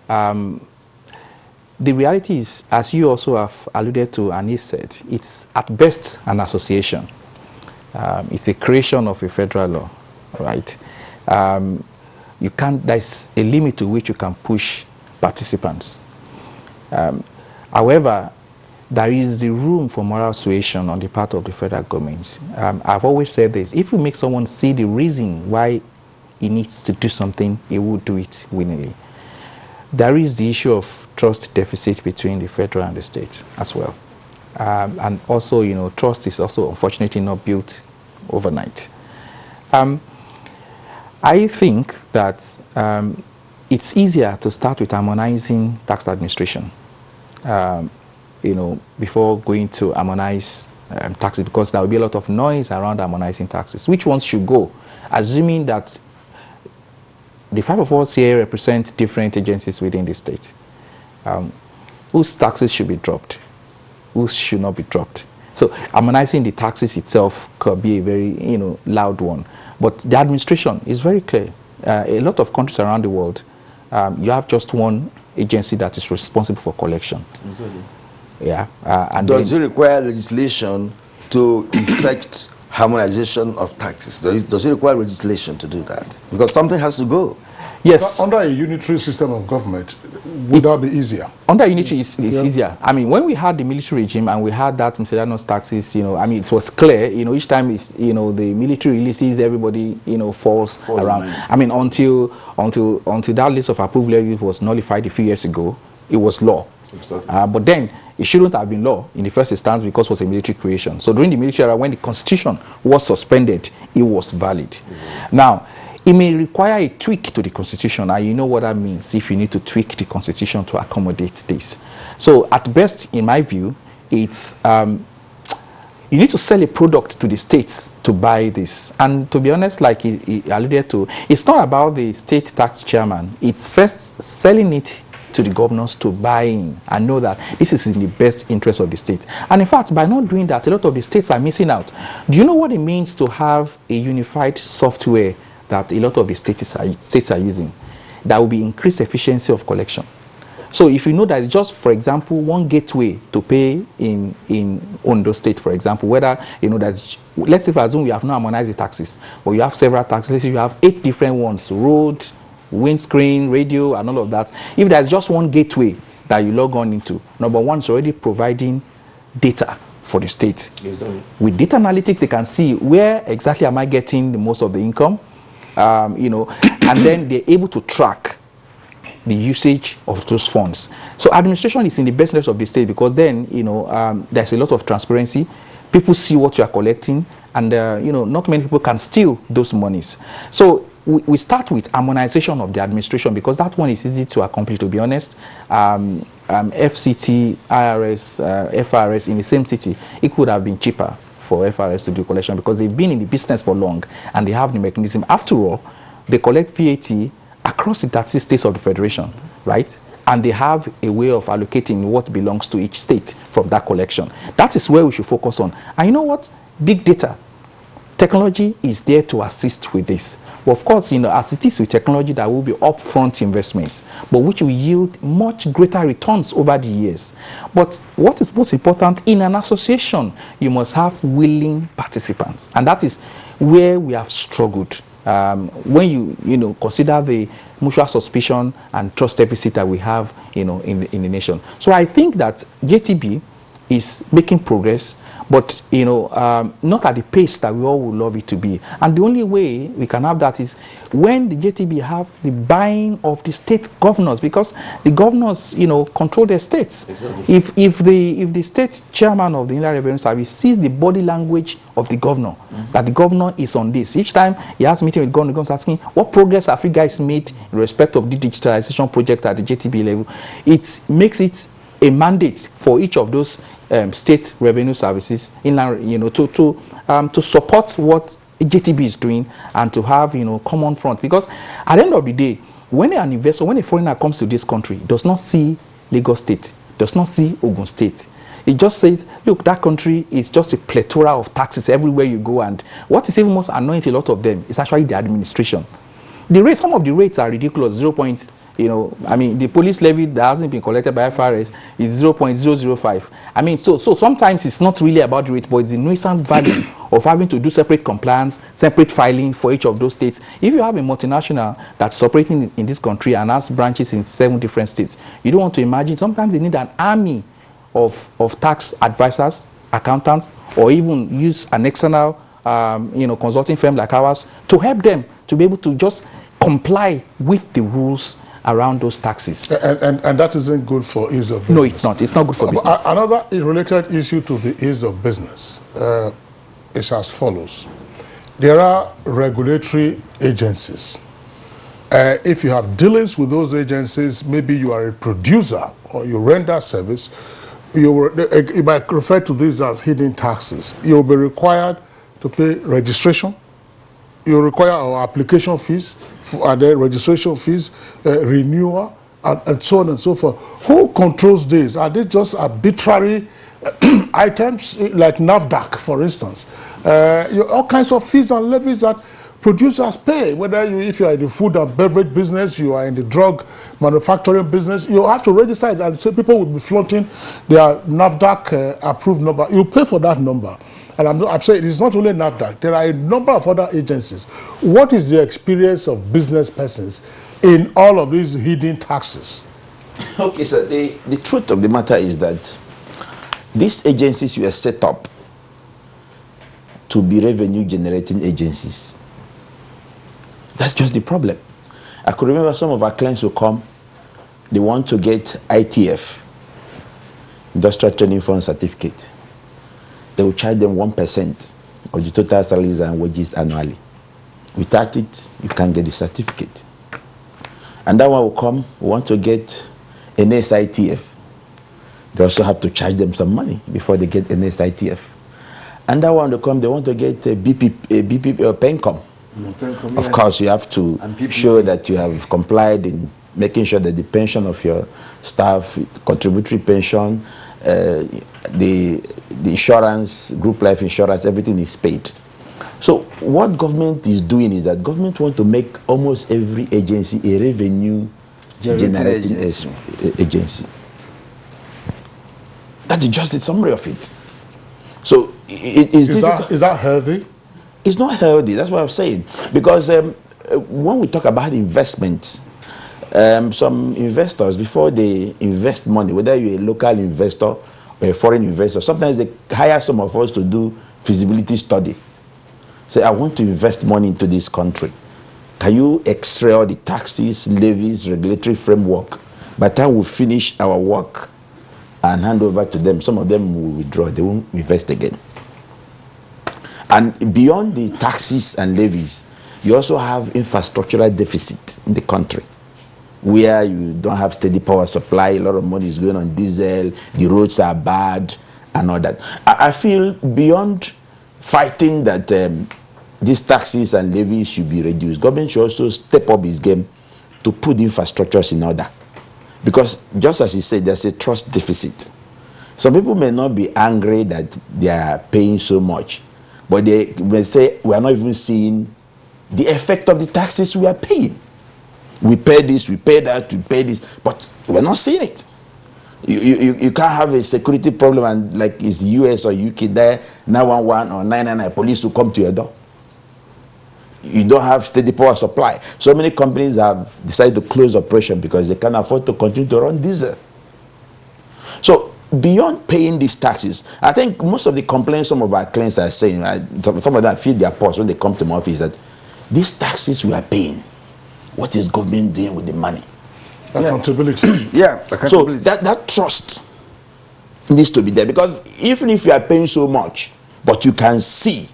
The reality is, as you also have alluded to and he said, it's at best an association. It's a creation of a federal law, right? You can't, there's a limit to which you can push participants. However, there is the room for moral suasion on the part of the federal government. I've always said this: if you make someone see the reason why he needs to do something, he will do it willingly. There is the issue of trust deficit between the federal and the state as well. And also, trust is also unfortunately not built overnight. I think that it's easier to start with harmonizing tax administration, before going to harmonize taxes, because there will be a lot of noise around harmonizing taxes. Which ones should go? Assuming that the five of us here represent different agencies within the state. Whose taxes should be dropped? Whose should not be dropped? So harmonizing the taxes itself could be a very loud one. But the administration is very clear. A lot of countries around the world, you have just one agency that is responsible for collection. Exactly. Yeah. And does it require legislation to effect harmonization of taxes? Does it require legislation to do that? Because something has to go. Yes. Under a unitary system of government, would that be easier? Under unitary, it's easier. I mean, when we had the military regime and we had that miscellaneous taxes, it was clear, each time the military releases, everybody, falls around. I mean, until that list of approval levies was nullified a few years ago, it was law. Exactly. But then it shouldn't have been law in the first instance because it was a military creation. So during the military era, when the constitution was suspended, it was valid. Now, it may require a tweak to the constitution, and you know what that means if you need to tweak the constitution to accommodate this. So at best, in my view, it's you need to sell a product to the states to buy this. And to be honest, like he alluded to, it's not about the state tax chairman. It's first selling it to the governors to buy in and know that this is in the best interest of the state. And in fact, by not doing that, a lot of the states are missing out. Do you know what it means to have a unified software that a lot of the states are using? That will be increased efficiency of collection. So if you know that it's just, for example, one gateway to pay in Ondo State, for example, whether that's, let's say for assume you have not harmonized the taxes, or you have several taxes, let's say you have 8 different ones, road, windscreen, radio, and all of that. If there's just one gateway that you log on into, number one, it's already providing data for the state. Exactly. With data analytics, they can see where exactly am I getting the most of the income, and then they're able to track the usage of those funds. So administration is in the best interest of the state because then, there's a lot of transparency. People see what you are collecting, and, not many people can steal those monies. So we start with harmonization of the administration because that one is easy to accomplish, to be honest. FCT, IRS, FRS in the same city, it could have been cheaper for FRS to do collection because they've been in the business for long and they have the mechanism. After all, they collect VAT across the 30 states of the federation, right? And they have a way of allocating what belongs to each state from that collection. That is where we should focus on. And you know what? Big data. Technology is there to assist with this. But of course, as it is with technology, there will be upfront investments, but which will yield much greater returns over the years. But what is most important, in an association, you must have willing participants. And that is where we have struggled. When you consider the mutual suspicion and trust deficit that we have, in the nation. So I think that JTB is making progress, but not at the pace that we all would love it to be. And the only way we can have that is when the JTB have the buying of the state governors, because the governors control their states. Exactly. If the state chairman of the Inland Revenue Service sees the body language of the governor, that the governor is on this, each time he has a meeting with governor, the governor is asking what progress have you guys made in respect of the digitalization project at the JTB level, it makes it a mandate for each of those state revenue services to support what JTB is doing and to have common front. Because at the end of the day, when an investor, when a foreigner comes to this country, does not see Lagos State, does not see Ogun State, it just says, look, that country is just a plethora of taxes everywhere you go, and what is even most annoying to a lot of them is actually the administration. The rate, some of the rates are ridiculous. The police levy that hasn't been collected by FRS is 0.005. So sometimes it's not really about the rate, but it's the nuisance value of having to do separate compliance, separate filing for each of those states. If you have a multinational that's operating in this country and has branches in 7 different states, you don't want to imagine, sometimes they need an army of tax advisors, accountants, or even use an external consulting firm like ours to help them to be able to just comply with the rules around those taxes. And that isn't good for ease of business. No, it's not. It's not good for business. Another related issue to the ease of business is as follows. There are regulatory agencies. If you have dealings with those agencies, maybe you are a producer or you render service, you might refer to these as hidden taxes. You will be required to pay registration. You require our application fees, and then registration fees, renewal, and so on and so forth. Who controls this? Are they just arbitrary items like NAFDAC, for instance? All kinds of fees and levies that producers pay, whether if you are in the food and beverage business, you are in the drug manufacturing business, you have to register it, and so people will be flaunting their NAFDAC approved number. You pay for that number. And I'm saying it's not only NAFDAC, there are a number of other agencies. What is the experience of business persons in all of these hidden taxes? Okay, so the truth of the matter is that these agencies were set up to be revenue generating agencies. That's just the problem. I could remember some of our clients who come, they want to get ITF, Industrial Training Fund Certificate. They will charge them 1% of the total salaries and wages annually. Without it, you can't get the certificate. And that one will come, we want to get an SITF. They also have to charge them some money before they get an SITF. And that one will come, they want to get a BP or PENCOM. Of course, you have to show that you have complied in making sure that the pension of your staff, contributory pension, the insurance, group life insurance, everything is paid. So what government is doing is that government want to make almost every agency a revenue generating agency. That is just a summary of it. So it is difficult. Is that healthy? It's not healthy. That's what I'm saying. Because when we talk about investments, some investors, before they invest money, whether you're a local investor or a foreign investor, sometimes they hire some of us to do feasibility study. Say, I want to invest money into this country. Can you x-ray all the taxes, levies, regulatory framework? By the time we finish our work and hand over to them, some of them will withdraw. They won't invest again. And beyond the taxes and levies, you also have infrastructural deficit in the country, where you don't have steady power supply, a lot of money is going on diesel, the roads are bad, and all that. I feel beyond fighting that these taxes and levies should be reduced, government should also step up its game to put infrastructures in order. Because just as he said, there's a trust deficit. Some people may not be angry that they are paying so much, but they may say, we are not even seeing the effect of the taxes we are paying. We pay this, we pay that, we pay this, but we're not seeing it. You can't have a security problem and like it's US or UK there, 911 or 999, police will come to your door. You don't have steady power supply. So many companies have decided to close operation because they can't afford to continue to run diesel. So beyond paying these taxes, I think most of the complaints some of our clients are saying, some of them feel their pulse when they come to my office, that these taxes we are paying, what is government doing with the money? Accountability. Accountability. So that trust needs to be there, because even if you are paying so much, but you can see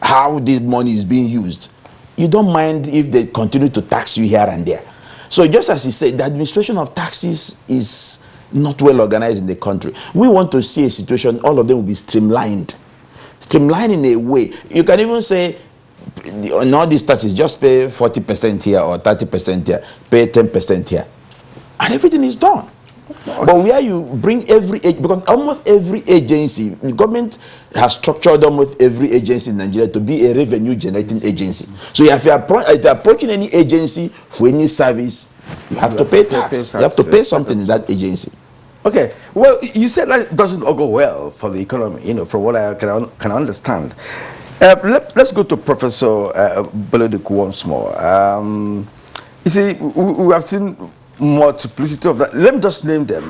how this money is being used, you don't mind if they continue to tax you here and there. So just as he said, the administration of taxes is not well organized in the country. We want to see a situation, all of them will be streamlined. Streamlined in a way, you can even say, on all these taxes, just pay 40% here or 30% here, pay 10% here, and everything is done. But where you bring because almost every agency, the government has structured almost every agency in Nigeria to be a revenue generating agency. So if you're approaching any agency for any service, you have to pay tax. You have to pay something in that agency. Okay, well, you said that doesn't all go well for the economy, from what I can understand. Let's go to Professor Bolodeku once more. You see, we have seen multiplicity of that. Let me just name them,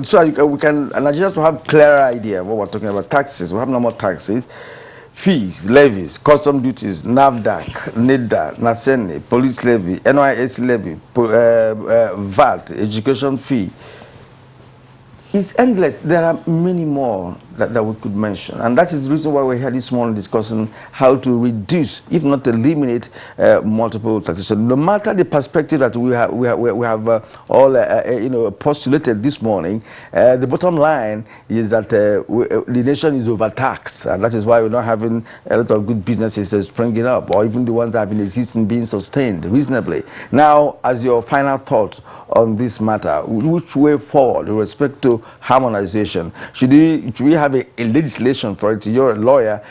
so we can, Nigerians will have clearer idea of what we're talking about. Taxes, we have no more taxes. fees, levies, custom duties, NAVDAC, NIDA, NASENE, police levy, NYS levy, VAT, education fee. It's endless. There are many more that we could mention. And that is the reason why we're here this morning discussing how to reduce, if not eliminate, multiple taxation. No matter the perspective that we have all postulated this morning, the bottom line is that the nation is overtaxed. And that is why we're not having a lot of good businesses springing up, or even the ones that have been existing being sustained reasonably. Now, as your final thought on this matter, which way forward with respect to harmonization? Should we have a legislation for it? You're a lawyer.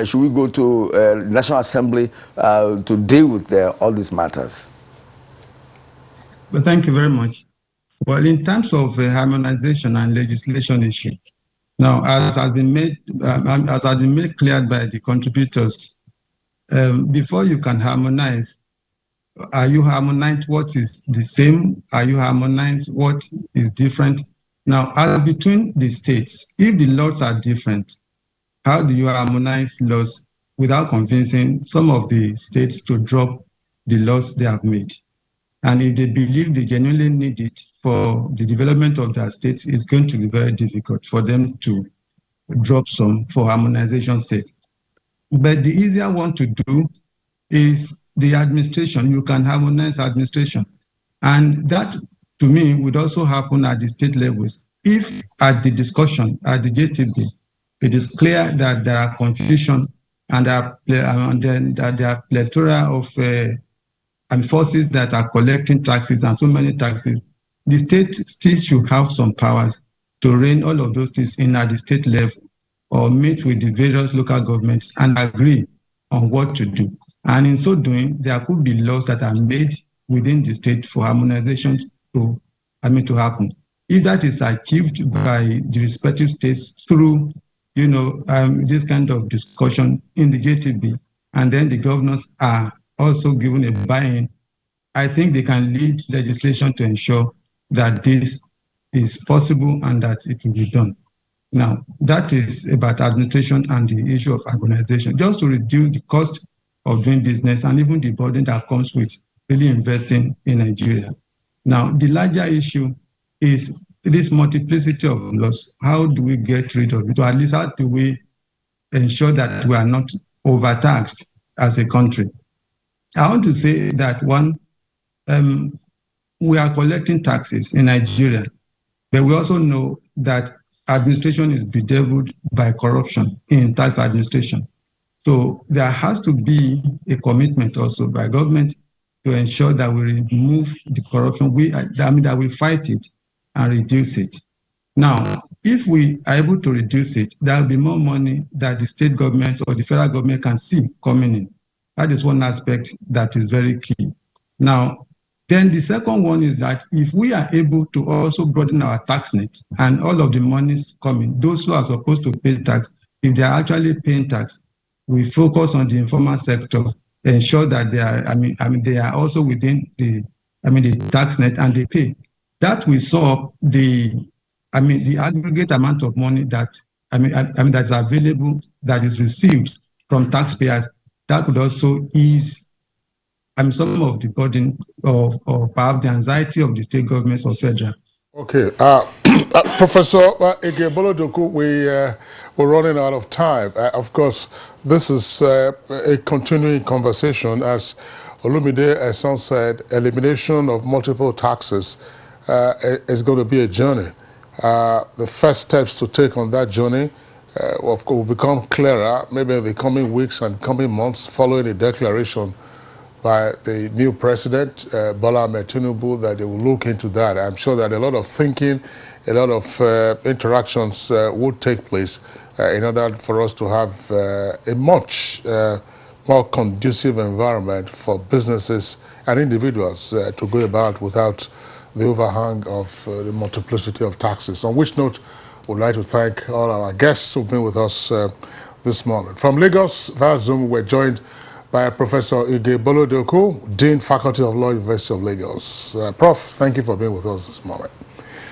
Should we go to National Assembly to deal with all these matters? Well, thank you very much. Well, in terms of harmonization and legislation issue, now as has been made clear by the contributors, before you can harmonize, are you harmonized what is the same? Are you harmonized what is different? Now, as between the states, if the laws are different, how do you harmonize laws without convincing some of the states to drop the laws they have made? And if they believe they genuinely need it for the development of their states, it's going to be very difficult for them to drop some for harmonization's sake. But the easier one to do is the administration. You can harmonize administration. And that, to me, would also happen at the state levels. If at the discussion, at the JTB, it is clear that there are confusion and that there are plethora of forces that are collecting taxes and so many taxes, the state still should have some powers to rein all of those things in at the state level, or meet with the various local governments and agree on what to do. And in so doing, there could be laws that are made within the state for harmonization to happen. If that is achieved by the respective states through, this kind of discussion in the JTB, and then the governors are also given a buy-in, I think they can lead legislation to ensure that this is possible and that it will be done. Now, that is about administration and the issue of urbanization, just to reduce the cost of doing business and even the burden that comes with really investing in Nigeria. Now, the larger issue is this multiplicity of laws. How do we get rid of it? Or at least how do we ensure that we are not overtaxed as a country? I want to say that one, we are collecting taxes in Nigeria, but we also know that administration is bedeviled by corruption in tax administration. So there has to be a commitment also by government to ensure that we remove the corruption, that we fight it and reduce it. Now, if we are able to reduce it, there will be more money that the state government or the federal government can see coming in. That is one aspect that is very key. Now, then the second one is that if we are able to also broaden our tax net and all of the monies coming, those who are supposed to pay tax, if they are actually paying tax, we focus on the informal sector, ensure that they are, they are also within the tax net and they pay. That will solve the aggregate amount of money that that's available, that is received from taxpayers. That could also ease some of the burden or perhaps the anxiety of the state governments or federal. Okay, Professor Ige-Bolodoku, we're running out of time. Of course, this is a continuing conversation. As Olumide Esan said, elimination of multiple taxes is going to be a journey. The first steps to take on that journey will become clearer maybe in the coming weeks and coming months following a declaration by the new president, Bola Ahmed Tinubu, that they will look into that. I'm sure that a lot of thinking, a lot of interactions would take place in order for us to have a much more conducive environment for businesses and individuals to go about without the overhang of the multiplicity of taxes. On which note, we'd like to thank all our guests who've been with us this morning. From Lagos, via Zoom, we're joined by Professor Ige-Bolodoku, Dean, Faculty of Law, University of Lagos. Prof, thank you for being with us this morning.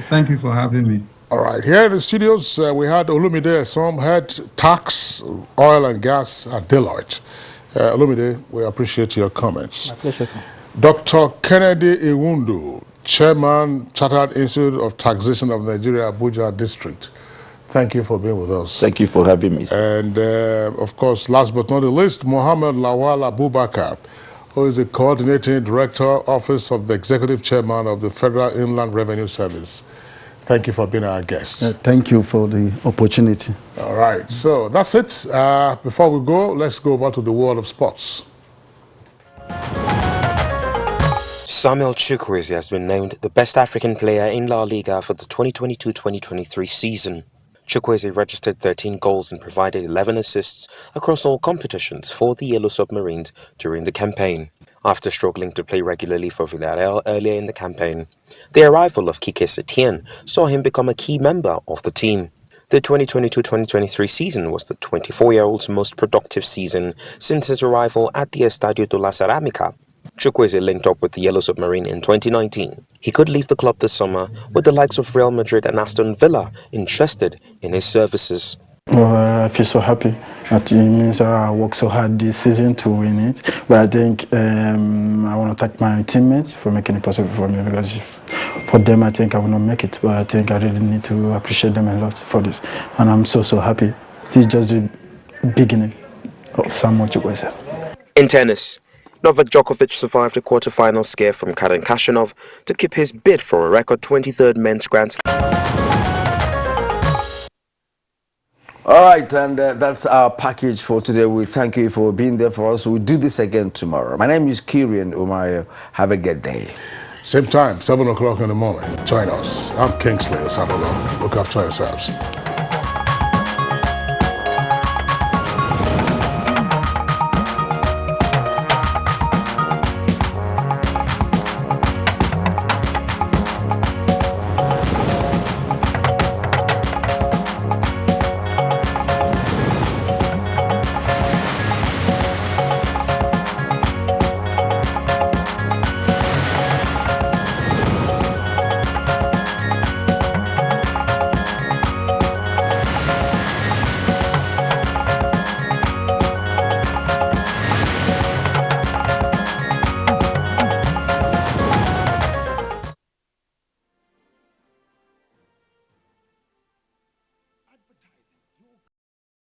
Thank you for having me. All right, here in the studios, we had Olumide Esom, head tax, oil and gas at Deloitte. Olumide, we appreciate your comments. My pleasure, sir. Dr. Kennedy Iwundu, Chairman, Chartered Institute of Taxation of Nigeria, Abuja District. Thank you for being with us. Thank you for having me. And of course, last but not the least, Mohammed Lawal Abubakar, who is the Coordinating Director, Office of the Executive Chairman of the Federal Inland Revenue Service. Thank you for being our guest. Thank you for the opportunity. All right, so that's it. Before we go, let's go over to the world of sports. Samuel Chukwueze has been named the best African player in La Liga for the 2022-2023 season. Chukwueze registered 13 goals and provided 11 assists across all competitions for the Yellow Submarines during the campaign. After struggling to play regularly for Villarreal earlier in the campaign, the arrival of Kike Setien saw him become a key member of the team. The 2022-2023 season was the 24-year-old's most productive season since his arrival at the Estadio de la Cerámica. Chukwueze linked up with the Yellow Submarine in 2019. He could leave the club this summer with the likes of Real Madrid and Aston Villa interested in his services. I feel so happy. It means I worked so hard this season to win it. But I think I want to thank my teammates for making it possible for me, because for them I think I will not make it. But I think I really need to appreciate them a lot for this. And I'm so happy. This is just the beginning of Samuel Chukwueze. In tennis, Novak Djokovic survived a quarter-final scare from Karen Khachanov to keep his bid for a record 23rd men's Grand Slam. All right, and that's our package for today. We thank you for being there for us. We'll do this again tomorrow. My name is Kirian Umayo. Have a good day. Same time, 7 o'clock in the morning. Join us. I'm Kingsley Osabolo. Look after yourselves.